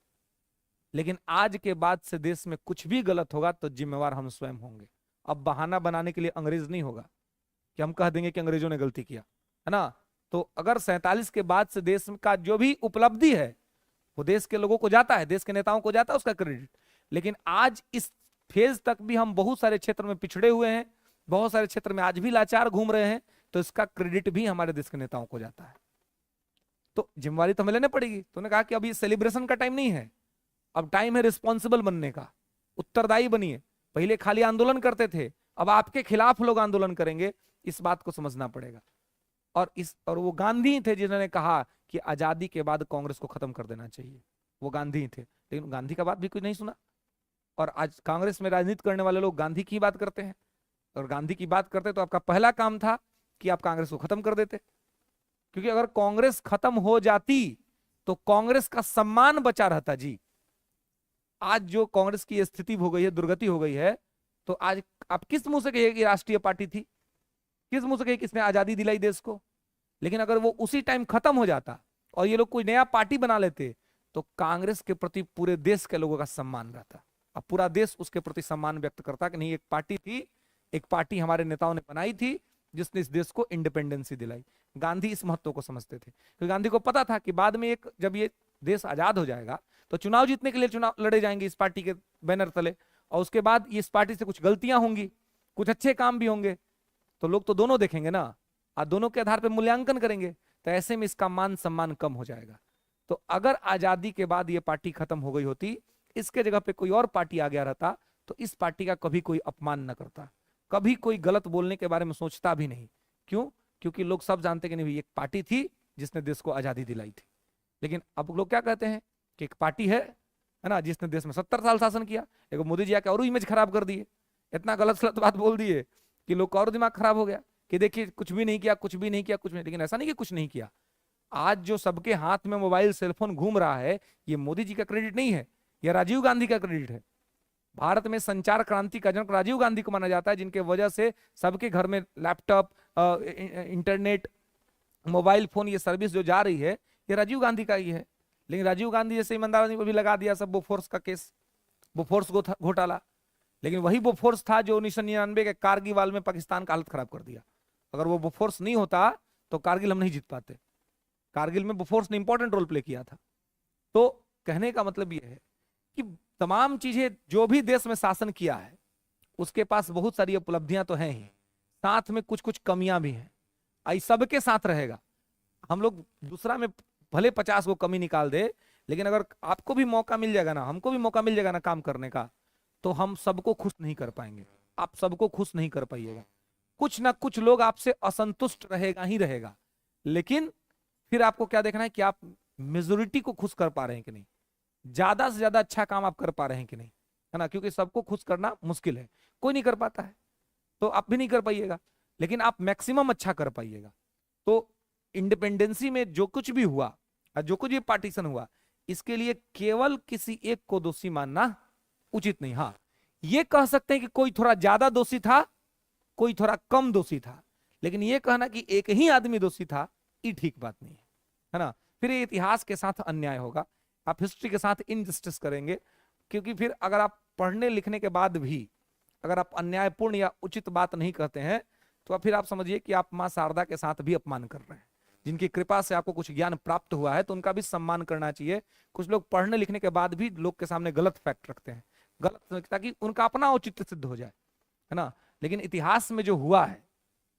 लेकिन आज के बाद से देश में कुछ भी गलत होगा तो जिम्मेवार हम स्वयं होंगे। अब बहाना बनाने के लिए अंग्रेज नहीं होगा कि हम कह देंगे कि अंग्रेजों ने गलती किया, है ना। तो अगर 47 के बाद से देश का जो भी उपलब्धि है वो देश के लोगों को जाता है, देश के नेताओं को जाता है उसका क्रेडिट। लेकिन आज इस फेज तक भी हम बहुत सारे क्षेत्र में पिछड़े हुए हैं, बहुत सारे क्षेत्र में आज भी लाचार घूम रहे हैं, तो इसका क्रेडिट भी हमारे देश के नेताओं को जाता है। तो जिम्मेवारी तो हमें लेनी पड़ेगी। तो उन्होंने कहा कि अभी सेलिब्रेशन का टाइम नहीं है, अब टाइम है रिस्पॉन्सिबल बनने का, उत्तरदायी बनिए। पहले खाली आंदोलन करते थे, अब आपके खिलाफ लोग आंदोलन करेंगे, इस बात को समझना पड़ेगा। और वो गांधी थे जिन्होंने कहा कि आजादी के बाद कांग्रेस को खत्म कर देना चाहिए, वो गांधी थे। लेकिन गांधी का बात भी कुछ नहीं सुना, और आज कांग्रेस में राजनीति करने वाले लोग गांधी की बात करते हैं। और गांधी की बात करते तो आपका पहला काम था कि आप कांग्रेस को खत्म कर देते, क्योंकि अगर कांग्रेस खत्म हो जाती तो कांग्रेस का सम्मान बचा रहता जी। आज जो कांग्रेस की स्थिति हो गई है, दुर्गति हो गई है, तो आज आप किस मुंह से कहिए कि राष्ट्रीय पार्टी थी, किस मुंह से कहिए किसने आजादी दिलाई देश को। लेकिन अगर वो उसी टाइम खत्म हो जाता और ये लोग कोई नया पार्टी बना लेते तो कांग्रेस के प्रति पूरे देश के लोगों का सम्मान रहता। अब पूरा देश उसके प्रति सम्मान व्यक्त करता कि नहीं, एक पार्टी थी, एक पार्टी हमारे नेताओं ने बनाई थी जिसने इस देश को इंडिपेंडेंसी दिलाई। गांधी इस महत्व को समझते थे, क्योंकि गांधी को पता था कि बाद में जब ये देश आजाद हो जाएगा तो चुनाव जीतने के लिए चुनाव लड़े जाएंगे इस पार्टी के बैनर तले, और उसके बाद इस पार्टी से कुछ गलतियां होंगी, कुछ अच्छे काम भी होंगे, तो लोग तो दोनों देखेंगे ना, और दोनों के आधार पर मूल्यांकन करेंगे, तो ऐसे में इसका मान सम्मान कम हो जाएगा। तो अगर आजादी के बाद ये पार्टी खत्म हो गई होती, इसके जगह पे कोई और पार्टी आ गया रहता, तो इस पार्टी का कभी कोई अपमान न करता, कभी कोई गलत बोलने के बारे में सोचता भी नहीं। क्यों? क्योंकि लोग सब जानते कि नहीं, एक पार्टी थी जिसने देश को आजादी दिलाई थी। लेकिन अब लोग क्या कहते हैं कि एक पार्टी है ना, जिसने देश में 70 साल शासन किया। एक मोदी जी आके और इमेज खराब कर दिए, इतना गलत गलत बात बोल दिए कि लोग का और दिमाग खराब हो गया कि देखिए कुछ भी नहीं किया, कुछ भी नहीं किया, कुछ नहीं। लेकिन ऐसा नहीं कि कुछ नहीं किया। आज जो सबके हाथ में मोबाइल सेलफोन घूम रहा है, ये मोदी जी का क्रेडिट नहीं है, यह राजीव गांधी का क्रेडिट है। भारत में संचार क्रांति का जनक राजीव गांधी को माना जाता है, जिनके वजह से सबके घर में लैपटॉप, इंटरनेट, मोबाइल फोन, ये सर्विस जो जा रही है, ये राजीव गांधी का ही है। लेकिन राजीव गांधी जैसे ईमानदार आदमी को भी लगा दिया सब बोफोर्स का केस, बोफोर्स घोटाला। लेकिन वही बोफोर्स था जो 1999 के कारगिल में पाकिस्तान का हालत खराब कर दिया। अगर वो बोफोर्स नहीं होता तो कारगिल हम नहीं जीत पाते। कारगिल में बोफोर्स ने इंपॉर्टेंट रोल प्ले किया था। तो कहने का मतलब यह है कि तमाम चीजें जो भी देश में शासन किया है, उसके पास बहुत सारी उपलब्धियां तो हैं ही, साथ में कुछ कुछ कमियां भी हैं। आई सबके साथ रहेगा। हम लोग दूसरा में भले 50 को कमी निकाल दे, लेकिन अगर आपको भी मौका मिल जाएगा ना, हमको भी मौका मिल जाएगा ना काम करने का, तो हम सबको खुश नहीं कर पाएंगे। आप सबको खुश नहीं कर पाइएगा। कुछ ना कुछ लोग आपसे असंतुष्ट रहेगा ही रहेगा। लेकिन फिर आपको क्या देखना है कि आप मेजोरिटी को खुश कर पा रहे हैं कि नहीं, ज्यादा से ज्यादा अच्छा काम आप कर पा रहे हैं कि नहीं, है ना। क्योंकि सबको खुश करना मुश्किल है, कोई नहीं कर पाता है, तो आप भी नहीं कर पाइएगा। लेकिन आप मैक्सिमम अच्छा कर पाइएगा। तो इंडिपेंडेंसी में जो कुछ भी हुआ, जो कुछ भी पार्टीशन हुआ, इसके लिए केवल किसी एक को दोषी मानना उचित नहीं। हाँ, ये कह सकते हैं कि कोई थोड़ा ज्यादा दोषी था, कोई थोड़ा कम दोषी था, लेकिन ये कहना कि एक ही आदमी दोषी था, ये ठीक बात नहीं है ना। फिर ये इतिहास के साथ अन्याय होगा, आप हिस्ट्री के साथ इनजस्टिस करेंगे। क्योंकि फिर अगर आप पढ़ने लिखने के बाद भी अगर आप अन्यायपूर्ण या उचित बात नहीं कहते हैं, तो फिर आप समझिए कि आप मां शारदा के साथ भी अपमान कर रहे हैं। जिनकी कृपा से आपको कुछ ज्ञान प्राप्त हुआ है, तो उनका भी सम्मान करना चाहिए। कुछ लोग पढ़ने लिखने के बाद भी लोग के सामने गलत फैक्ट रखते हैं, गलत, ताकि उनका अपना औचित्य सिद्ध हो जाए, है ना। लेकिन इतिहास में जो हुआ है,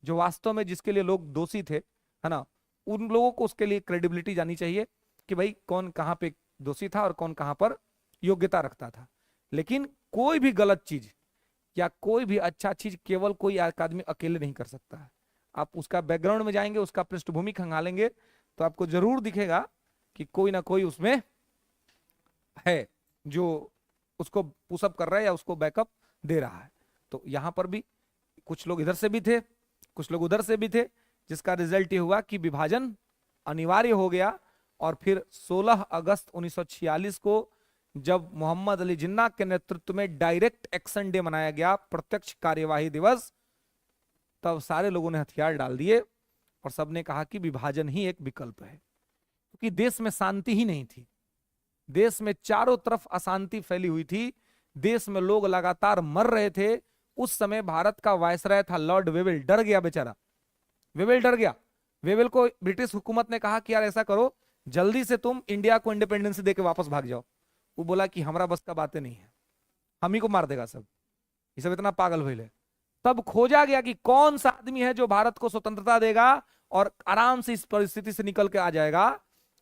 जो वास्तव में जिसके लिए लोग दोषी थे, है ना, उन लोगों को उसके लिए क्रेडिबिलिटी जानी चाहिए कि भाई कौन कहां पे दोषी था और कौन कहां पर योग्यता रखता था। लेकिन कोई भी गलत चीज या कोई भी अच्छा चीज केवल कोई आदमी अकेले नहीं कर सकता है। आप उसका बैकग्राउंड में जाएंगे, उसका पृष्ठभूमि खंगालेंगे, तो आपको जरूर दिखेगा कि कोई ना कोई उसमें है जो उसको पुशअप कर रहा है या उसको बैकअप दे रहा है। तो यहां पर भी कुछ लोग इधर से भी थे, कुछ लोग उधर से भी थे, जिसका रिजल्ट ये हुआ कि विभाजन अनिवार्य हो गया। और फिर 16 अगस्त 1946 को जब मोहम्मद अली जिन्ना के नेतृत्व में डायरेक्ट एक्शन डे मनाया गया, प्रत्यक्ष कार्यवाही दिवस, तब सारे लोगों ने हथियार डाल दिए और सबने कहा कि विभाजन ही एक विकल्प है। क्योंकि देश में शांति ही नहीं थी, देश में चारों तरफ अशांति फैली हुई थी, देश में लोग लगातार मर रहे थे। उस समय भारत का वायसराय था लॉर्ड वेवेल, डर गया बेचारा, वेवेल डर गया। वेवेल को ब्रिटिश हुकूमत ने कहा कि यार ऐसा करो, जल्दी से तुम इंडिया को इंडिपेंडेंस दे के वापस भाग जाओ। वो बोला कि हमारा बस का बातें नहीं है, हम ही को मार देगा सब, ये सब इतना पागल हुए। तब खोजा गया कि कौन सा आदमी है जो भारत को स्वतंत्रता देगा और आराम से इस परिस्थिति से निकल के आ जाएगा।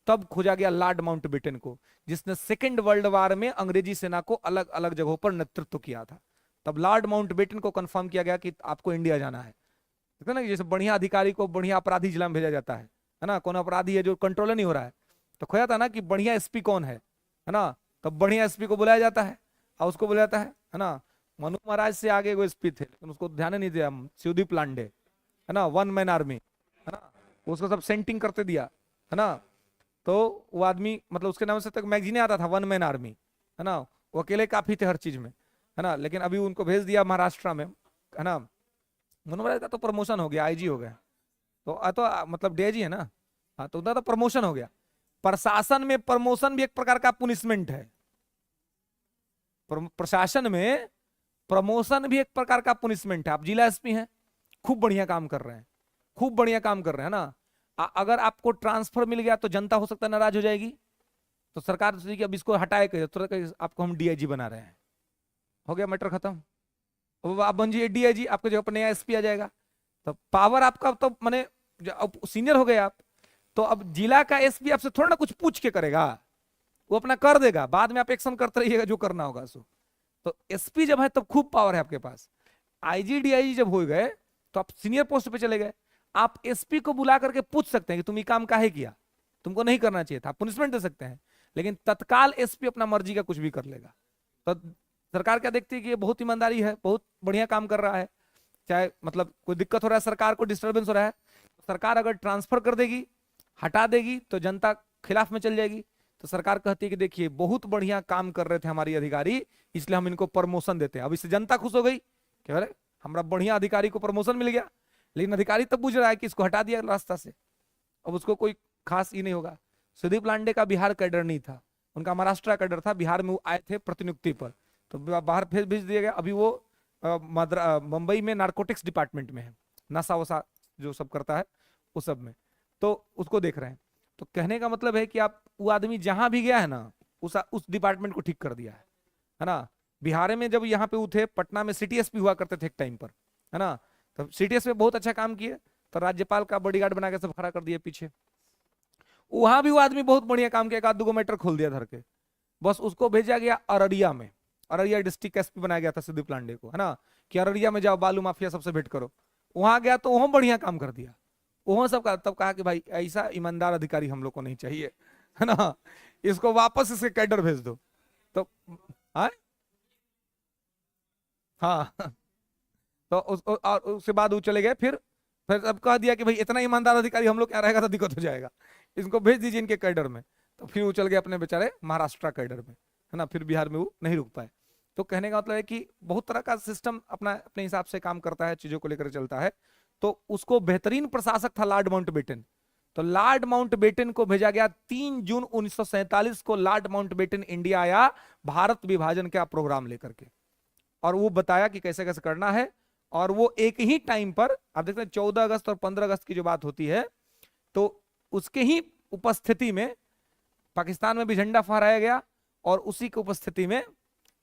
तब खोजा गया लॉर्ड माउंटबेटन को, जिसने सेकेंड वर्ल्ड वार में अंग्रेजी सेना को अलग अलग जगहों पर नेतृत्व किया था। तब लॉर्ड माउंटबेटन को कंफर्म किया गया कि आपको इंडिया जाना है। देखते ना, जैसे बढ़िया अधिकारी को बढ़िया अपराधी जिला में भेजा जाता है ना। कौन अपराधी है जो कंट्रोल नहीं हो रहा है, तो खोया था ना कि बढ़िया एसपी कौन है ना। तब बढ़िया एसपी को बुलाया जाता है और उसको बुलाया जाता है ना। मनु महाराज से आगे वो एसपी थे, लेकिन उसको ध्यान नहीं दिया, शिवदीप लांडे, है ना, वन मैन आर्मी, है ना, उसको सब सेंटिंग करते दिया, है ना। तो वो आदमी, मतलब उसके नाम से तक मैगजीने आता था, वन मैन आर्मी, है ना। वो अकेले काफी थे हर चीज में, है ना। लेकिन अभी उनको भेज दिया महाराष्ट्र में, है ना। मनु महाराज का तो प्रमोशन हो गया, आईजी हो गया, तो मतलब डीआईजी है ना। हाँ, तो उधर तो प्रमोशन हो गया। प्रशासन में प्रमोशन भी एक प्रकार का पुनिशमेंट है। प्रशासन में प्रमोशन भी एक प्रकार का पुनिशमेंट है। आप जिला एसपी हैं, खूब बढ़िया काम कर रहे हैं, खूब बढ़िया काम कर रहे हैं ना। अगर आपको ट्रांसफर मिल गया तो जनता हो सकता है नाराज हो जाएगी, तो सरकार सोचेगी अब इसको हटाए के तुरंत आपको हम डीआईजी बना रहे हैं, हो गया मैटर खत्म। अब आप बन जाइए डीआईजी, आपके जगह पर नया एसपी आ जाएगा। तो पावर आपका तो माने सीनियर हो गए आप, तो अब जिला का एसपी आपसे थोड़ा ना कुछ पूछ के करेगा, वो अपना कर देगा, बाद में आप एक्शन करते रहिएगा जो करना होगा सो। तो एसपी जब है तब खूब पावर है आपके पास। आईजी डीआईजी जब हो गए तो आप सीनियर पोस्ट पे चले गए, आप एसपी को बुला करके पूछ सकते हैं कि तुम ये काम काहे किया, तुमको नहीं करना चाहिए था, पनिशमेंट दे सकते हैं। लेकिन तत्काल एसपी अपना मर्जी का कुछ भी कर लेगा। तो सरकार क्या देखती है कि ये बहुत ईमानदारी है, बहुत बढ़िया काम कर रहा है, चाहे मतलब कोई दिक्कत हो रहा है, सरकार को डिस्टर्बेंस हो रहा है, सरकार अगर ट्रांसफर कर देगी, हटा देगी, तो जनता खिलाफ में चल जाएगी। तो सरकार कहती है कि देखिए बहुत बढ़िया काम कर रहे थे हमारी अधिकारी, इसलिए हम इनको प्रमोशन देते हैं। अब इससे जनता खुश हो गई कि अरे हमारा बढ़िया अधिकारी को प्रमोशन मिल गया, लेकिन अधिकारी तब बुझ रहा है कि इसको हटा दिया रास्ता से, अब उसको कोई खास ही नहीं होगा। सुदीप लांडे का बिहार कैडर नहीं था, उनका महाराष्ट्र कैडर था, बिहार में वो आए थे प्रतिनियुक्ति पर, तो बाहर फिर भेज दिया गया। अभी वो मुंबई में नारकोटिक्स डिपार्टमेंट में है, नशा वसा जो सब करता है उस सब में, तो उसको देख रहे हैं। तो कहने का मतलब है कि आप वो आदमी जहां भी गया है ना, उस डिपार्टमेंट को ठीक कर दिया है ना। बिहार में जब यहाँ पे वो थे, पटना में सिटी एसपी हुआ करते थे एक टाइम पर, है ना, तो सिटी एसपी बहुत अच्छा काम किए, तो राज्यपाल का बॉडीगार्ड बना के सब खड़ा कर दिए पीछे। वहां भी वो आदमी बहुत बढ़िया काम किया, एक आध दो मैटर खोल दिया धर के, बस उसको भेजा गया अररिया में, अररिया डिस्ट्रिक्ट एसपी बनाया गया था सुदीप लांडे को, है ना, कि अररिया में जाओ बालू माफिया सबसे भेंट करो। वहां गया तो वहां बढ़िया काम कर दिया, वहां सब का, तब कहा कि भाई ऐसा ईमानदार अधिकारी हम लोग को नहीं चाहिए, है ना, इसको वापस इसके कैडर भेज दो। तो हाँ हाँ तो और उसके बाद वो चले गए, फिर अब कह दिया कि भाई इतना ईमानदार अधिकारी हम लोग क्या रहेगा तो दिक्कत हो जाएगा, इनको भेज दीजिए इनके कैडर में। तो फिर वो चल गए अपने बेचारे महाराष्ट्र कैडर में, है ना, फिर बिहार में वो नहीं रुक पाए। तो कहने का मतलब है कि बहुत तरह का सिस्टम अपना अपने हिसाब से काम करता है, चीजों को लेकर चलता है। तो उसको बेहतरीन प्रशासक था लॉर्ड माउंटबेटन, तो लॉर्ड माउंटबेटन को भेजा गया 3 जून 1947 को, लॉर्ड माउंटबेटन इंडिया आया भारत विभाजन का प्रोग्राम लेकर के, और वो बताया कि कैसे कैसे करना है। और वो एक ही टाइम पर आप देखते हैं 14 अगस्त और 15 अगस्त की जो बात होती है, तो उसके ही उपस्थिति में पाकिस्तान में भी झंडा फहराया गया, और उसी की उपस्थिति में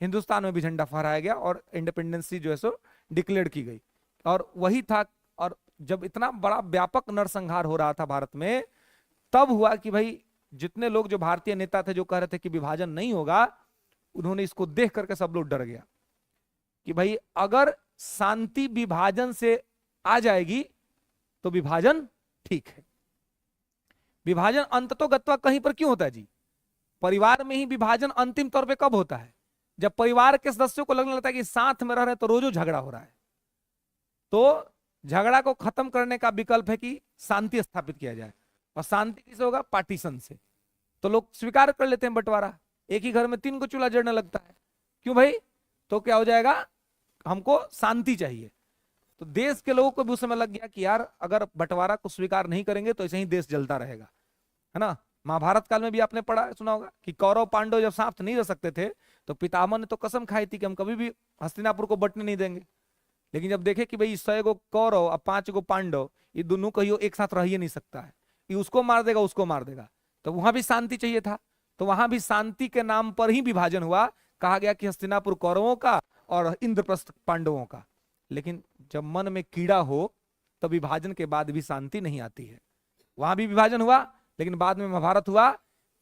हिंदुस्तान में भी झंडा फहराया गया, और इंडिपेंडेंसी जो है सो डिक्लेयर की गई। और वही था, और जब इतना बड़ा व्यापक नरसंहार हो रहा था भारत में, तब हुआ कि भाई जितने लोग जो भारतीय नेता थे जो कह रहे थे कि विभाजन नहीं होगा, उन्होंने इसको देख करके सब लोग डर गया कि भाई अगर शांति विभाजन से आ जाएगी तो विभाजन ठीक है। विभाजन अंततोगत्वा कहीं पर क्यों होता है जी? परिवार में ही विभाजन अंतिम तौर पे कब होता है? जब परिवार के सदस्यों को लगने लगता है कि साथ में रह रहे तो रोजो झगड़ा हो रहा है, तो झगड़ा को खत्म करने का विकल्प है कि शांति स्थापित किया जाए। और शांति किसे होगा? पार्टीशन से। तो लोग स्वीकार कर लेते हैं बंटवारा, एक ही घर में 3 को चूल्हा जलने लगता है, क्यों भाई? तो क्या हो जाएगा, हमको शांति चाहिए। तो देश के लोगों को भी उस समय लग गया कि यार अगर बंटवारा को स्वीकार नहीं करेंगे तो ऐसे ही देश जलता रहेगा, है ना। महाभारत काल में भी आपने पढ़ा सुना होगा कि कौरव पांडव जब साथ नहीं रह सकते थे, तो पितामह ने तो कसम खाई थी कि हम कभी भी हस्तिनापुर को बंटने नहीं देंगे। लेकिन जब देखे कि भाई 100 गो कौरव और 5 गो पांडव, ये दोनों कहियो एक साथ रह ही नहीं सकता है, ये उसको मार देगा उसको मार देगा, तो वहां भी शांति चाहिए था। तो वहां भी शांति के नाम पर ही विभाजन हुआ, कहा गया कि हस्तिनापुर कौरवों का और इंद्रप्रस्थ पांडवों का। लेकिन जब मन में कीड़ा हो तो विभाजन के बाद भी शांति नहीं आती है। वहां भी विभाजन हुआ, लेकिन बाद में महाभारत हुआ।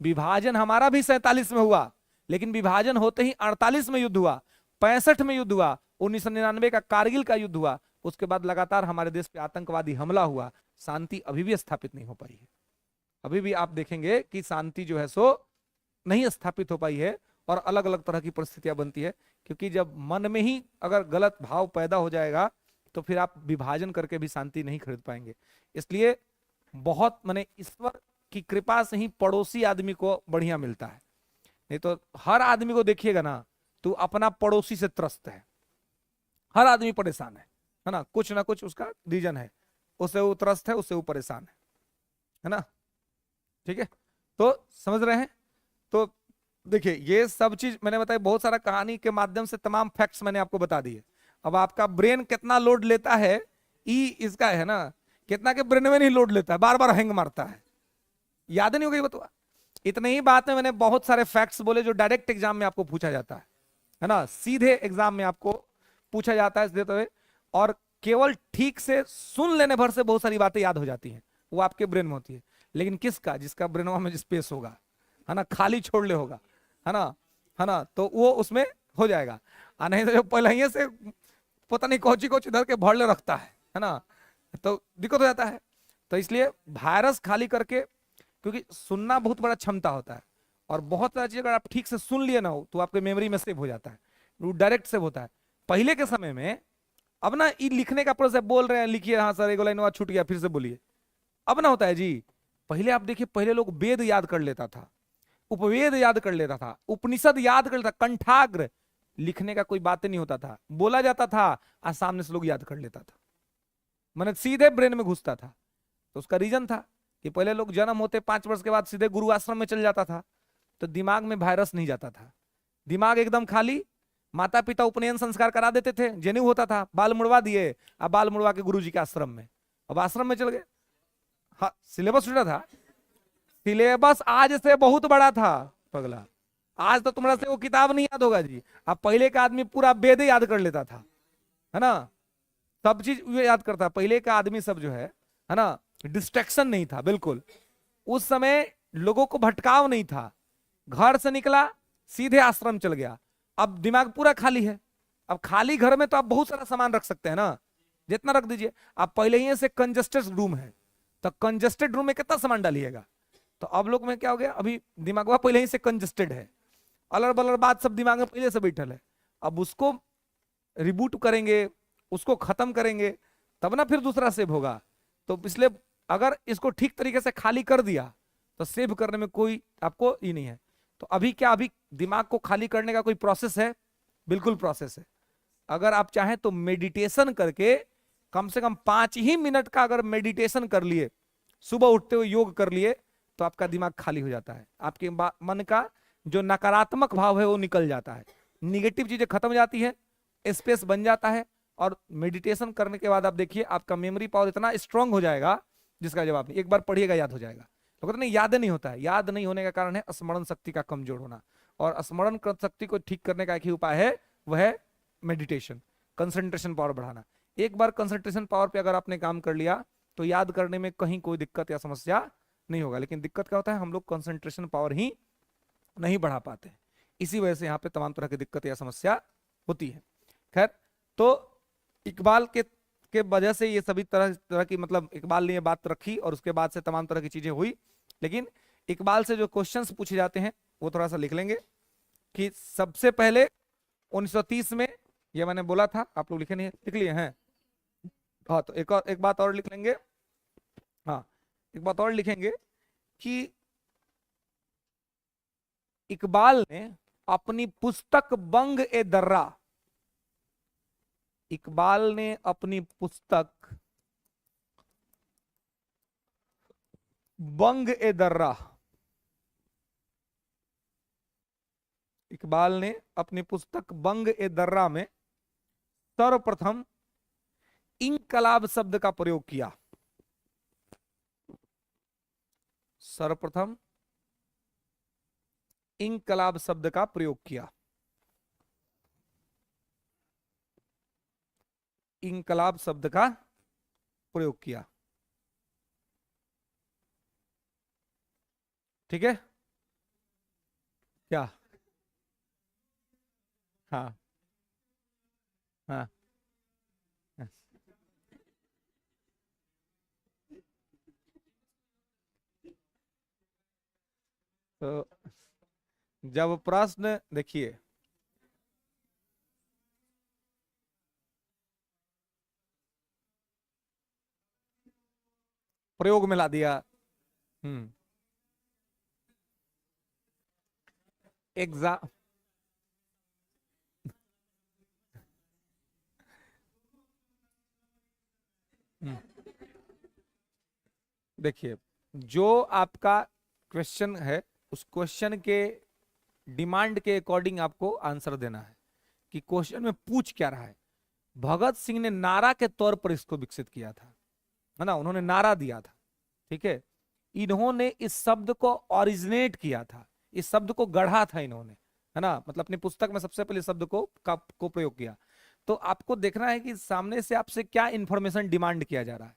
विभाजन हमारा भी 47 में हुआ, लेकिन विभाजन होते ही 48 में युद्ध हुआ, 65 में युद्ध हुआ, 1999 का कारगिल का युद्ध हुआ। उसके बाद लगातार हमारे देश पे आतंकवादी हमला हुआ, शांति अभी भी स्थापित नहीं हो पाई है। अभी भी आप देखेंगे कि शांति जो है सो नहीं स्थापित हो पाई है, और अलग अलग तरह की परिस्थितियां बनती है। क्योंकि जब मन में ही अगर गलत भाव पैदा हो जाएगा, तो फिर आप विभाजन करके भी शांति नहीं खरीद पाएंगे। इसलिए बहुत माने ईश्वर की कृपा से ही पड़ोसी आदमी को बढ़िया मिलता है, नहीं तो हर आदमी को देखिएगा ना, तो अपना पड़ोसी से त्रस्त है, हर आदमी परेशान है ना, कुछ ना कुछ उसका रीजन है, उससे वो त्रस्त है, उससे वो परेशान है ना। ठीक है, तो समझ रहे हैं। तो देखिए ये सब चीज मैंने बताई, बहुत सारा कहानी के माध्यम से तमाम फैक्ट्स मैंने आपको बता दिए। अब आपका ब्रेन कितना लोड लेता है, इसका है ना, कितना के ब्रेन में नहीं लोड लेता है, बार बार हैंग मारता है, याद नहीं हो गई बतवा। इतने ही बात में मैंने बहुत सारे फैक्ट्स बोले जो डायरेक्ट एग्जाम में आपको पूछा जाता है ना, सीधे एग्जाम में आपको पूछा जाता है देते हुए। और केवल ठीक से सुन लेने भर से बहुत सारी बातें याद हो जाती हैं, वो आपके ब्रेन में होती है। लेकिन किसका, जिसका ब्रेनवा में स्पेस होगा, है ना, खाली छोड़ ले होगा, है ना, है ना, तो वो उसमें हो जाएगा। नहीं तो जो पहले ही से पता नहीं कौची कौची धर के भर ले रखता है ना, तो दिक्कत हो जाता है। तो इसलिए वायरस खाली करके, क्योंकि सुनना बहुत बड़ा क्षमता होता है, और बहुत सारी चीज अगर आप ठीक से सुन लिए ना हो तो आपके मेमोरी में सेव हो जाता है, वो डायरेक्ट सेव होता है। पहले के समय में, अब ना ये लिखने का प्रोसेस, बोल रहे हैं लिखिए, हाँ सर एक लाइन छूट गया, फिर से बोलिए, अब ना होता है जी। पहले आप देखिए, पहले लोग वेद याद कर लेता था, उपवेद याद कर लेता था, उपनिषद याद कर लेता, कंठाग्र, लिखने का कोई बात नहीं होता था, बोला जाता था और सामने से लोग याद कर लेता था, मैंने सीधे ब्रेन में घुसता था। तो उसका रीजन था कि पहले लोग जन्म होते 5 वर्ष के बाद सीधे गुरु आश्रम में चल जाता था, तो दिमाग में वायरस नहीं जाता था, दिमाग एकदम खाली। माता पिता उपनयन संस्कार करा देते थे, जनेऊ होता था, बाल मुड़वा दिए, अब बाल मुड़वा के गुरु जी के आश्रम में, अब आश्रम में चल गए। हाँ, सिलेबस छूटा था, सिलेबस आज से बहुत बड़ा था पगला, आज तो तुम्हारा से वो किताब नहीं याद होगा जी। अब पहले का आदमी पूरा वेद याद कर लेता था, है ना, सब चीज याद करता। पहले का आदमी सब जो है ना, डिस्ट्रैक्शन नहीं था बिल्कुल, उस समय लोगों को भटकाव नहीं था, घर से निकला सीधे आश्रम चल गया। अब दिमाग पूरा खाली है, अब खाली घर में तो आप बहुत सारा सामान रख सकते हैं ना, जितना रख दीजिए। आप पहले ही से कंजेस्टेड रूम है, तो कंजेस्टेड रूम में कितना सामान डालिएगा, तो अब लोग में क्या हो गया, अभी दिमाग पहले ही से कंजेस्टेड है, अलर बलर बात सब दिमाग में पहले से बैठल है, अब उसको रिबूट करेंगे, उसको खत्म करेंगे, तब ना फिर दूसरा सेव होगा। तो इसलिए अगर इसको ठीक तरीके से खाली कर दिया तो सेव करने में कोई आपको ही नहीं है। तो अभी क्या, अभी दिमाग को खाली करने का कोई प्रोसेस है, बिल्कुल प्रोसेस है। अगर आप चाहें तो मेडिटेशन करके कम से कम 5 ही मिनट का अगर मेडिटेशन कर लिए, सुबह उठते हुए योग कर लिए, तो आपका दिमाग खाली हो जाता है, आपके मन का जो नकारात्मक भाव है वो निकल जाता है, निगेटिव चीजें खत्म हो जाती है, स्पेस बन जाता है। और मेडिटेशन करने के बाद आप देखिए आपका मेमोरी पावर इतना स्ट्रांग हो जाएगा जिसका जवाब नहीं, एक बार पढ़िएगा याद हो जाएगा। तो कहते नहीं, याद नहीं होता है, याद नहीं होने का कारण है स्मरण शक्ति का कमजोर होना, और स्मरण शक्ति को ठीक करने का एक ही उपाय है, वह है मेडिटेशन, कंसंट्रेशन पावर बढ़ाना। एक बार कंसंट्रेशन पावर पे अगर आपने काम कर लिया तो याद करने में कहीं कोई दिक्कत या समस्या नहीं होगा। लेकिन दिक्कत क्या होता है, हम लोग कंसंट्रेशन पावर ही नहीं बढ़ा पाते, इसी वजह से यहाँ पे तमाम तरह की दिक्कत या समस्या होती है। खैर, तो इकबाल के वजह से ये सभी तरह की, मतलब इकबाल ने ये बात रखी और उसके बाद से तमाम तरह की चीजें हुई। लेकिन इकबाल से जो क्वेश्चंस पूछे जाते हैं वो थोड़ा सा लिख लेंगे कि सबसे पहले 1930 में, ये मैंने बोला था, आप लोग लिखे नहीं, लिख लिए हैं? हाँ, तो एक बात और लिख लेंगे, हाँ एक बात और लिखेंगे कि इकबाल ने अपनी पुस्तक बंग ए दर्रा, इकबाल ने अपनी पुस्तक बंग ए दर्रा, इकबाल ने अपनी पुस्तक बंग ए दर्रा में सर्वप्रथम इंकलाब शब्द का प्रयोग किया, सर्वप्रथम इंकलाब शब्द का प्रयोग किया, इंकलाब शब्द का प्रयोग किया। ठीक है, क्या? हाँ हाँ हाँ। तो जब प्रश्न देखिए, प्रयोग में ला दिया, एग्जाम, देखिए जो आपका क्वेश्चन है उस क्वेश्चन के डिमांड के अकॉर्डिंग आपको आंसर देना है कि क्वेश्चन में पूछ क्या रहा है। भगत सिंह ने नारा के तौर पर इसको विकसित किया था, है ना, उन्होंने नारा दिया था, ठीक है, इन्होंने इस शब्द को ओरिजिनेट किया था, इस शब्द को गढ़ा था इन्होंने, है ना, मतलब अपनी पुस्तक में सबसे पहले शब्द को प्रयोग किया। तो आपको देखना है कि सामने से आपसे क्या इंफॉर्मेशन डिमांड किया जा रहा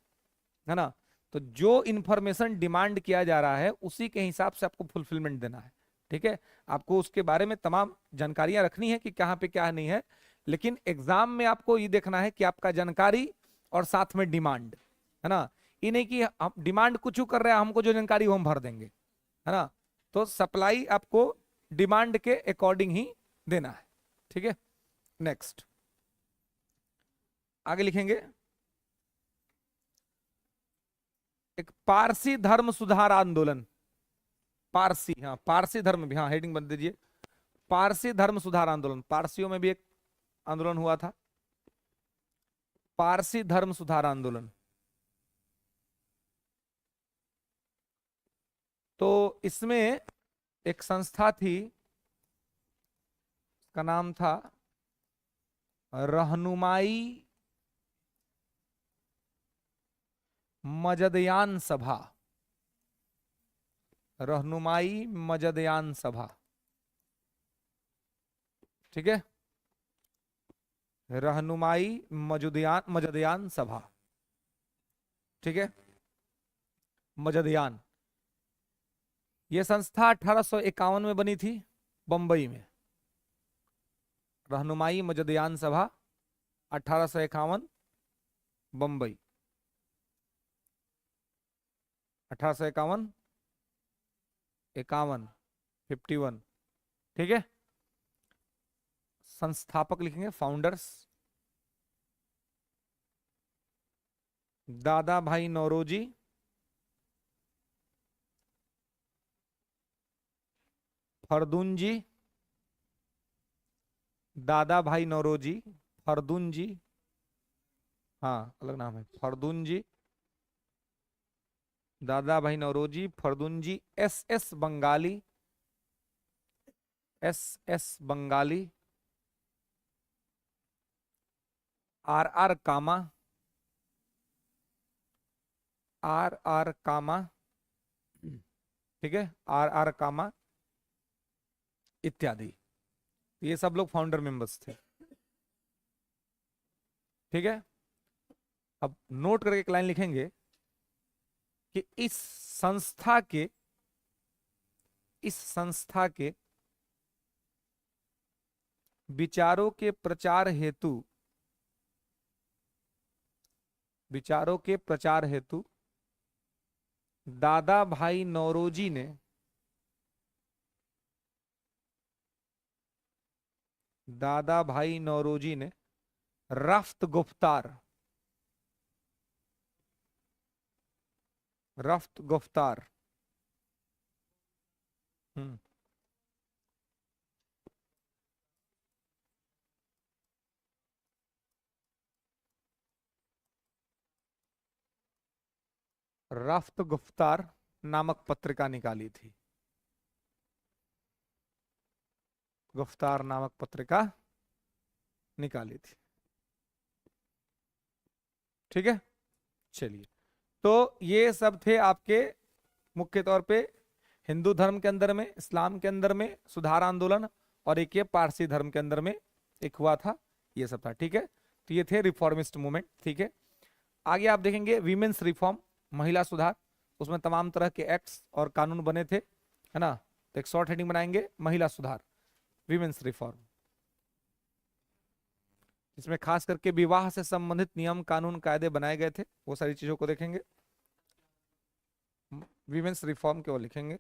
है ना। तो जो इंफॉर्मेशन डिमांड किया जा रहा है उसी के हिसाब से आपको फुलफिलमेंट देना है। ठीक है, आपको उसके बारे में तमाम जानकारियां रखनी है कि कहाँ पे क्या नहीं है, लेकिन एग्जाम में आपको ये देखना है कि आपका जानकारी और साथ में डिमांड, है ना। ये नहीं कि हम डिमांड कुछ कर रहे हैं, हमको जो जानकारी वो हम भर देंगे, है ना। तो सप्लाई आपको डिमांड के अकॉर्डिंग ही देना है। ठीक है, नेक्स्ट आगे लिखेंगे, एक पारसी धर्म सुधार आंदोलन। पारसी, हाँ पारसी धर्म भी, हाँ हेडिंग बन दीजिए, पारसी धर्म सुधार आंदोलन। पारसियों में भी एक आंदोलन हुआ था, पारसी धर्म सुधार आंदोलन। तो इसमें एक संस्था थी, का नाम था रहनुमाई मजदयान सभा। रहनुमाई मजदयान सभा, ठीक है, रहनुमाई मजदयान सभा, ठीक है, मजदयान। यह संस्था 1851 में बनी थी बंबई में। रहनुमाई मजदयान सभा 1851 बंबई, 1851 51 51, ठीक है। संस्थापक लिखेंगे फाउंडर्स, दादा भाई नौरोजी, फरदून जी, दादा भाई नौरोजी, फरदून जी, हाँ अलग नाम है, फरदून जी, Dadabhai Naoroji, Fardunji, S S Bengali, S S Bengali, R R Cama, R R Cama, ठीक है, आर आर कामा इत्यादि। ये सब लोग फाउंडर मेंबर्स थे। ठीक है, अब नोट करके एक लाइन लिखेंगे कि इस संस्था के विचारों के प्रचार हेतु दादा भाई नौरोजी ने रफ्त गुफ्तार, हम्म, रफ्त गुफ्तार नामक पत्रिका निकाली थी। गुफ्तार नामक पत्रिका निकाली थी। ठीक है, चलिए, तो ये सब थे आपके मुख्य तौर पे हिंदू धर्म के अंदर में, इस्लाम के अंदर में सुधार आंदोलन, और एक ये पारसी धर्म के अंदर में एक हुआ था, ये सब था। ठीक है, तो ये थे रिफॉर्मिस्ट मूवमेंट। ठीक है, आगे आप देखेंगे वीमेंस रिफॉर्म, महिला सुधार। उसमें तमाम तरह के एक्ट्स और कानून बने थे, है ना। तो एक शॉर्ट हेडिंग बनाएंगे, महिला सुधार, वीमेंस रिफॉर्म। इसमें खास करके विवाह से संबंधित नियम कानून कायदे बनाए गए थे, वो सारी चीजों को देखेंगे। वीमेंस रिफॉर्म केवल लिखेंगे,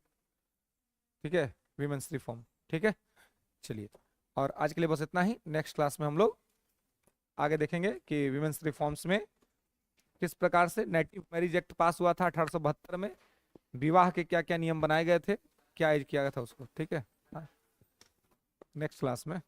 ठीक है, वीमेंस रिफॉर्म। ठीक है, चलिए, और आज के लिए बस इतना ही। नेक्स्ट क्लास में हम लोग आगे देखेंगे कि वीमेंस रिफॉर्म्स में किस प्रकार से नेटिव मैरिज एक्ट पास हुआ था 1872 में, विवाह के क्या क्या नियम बनाए गए थे, क्या एज किया गया था उसको। ठीक है, नेक्स्ट क्लास में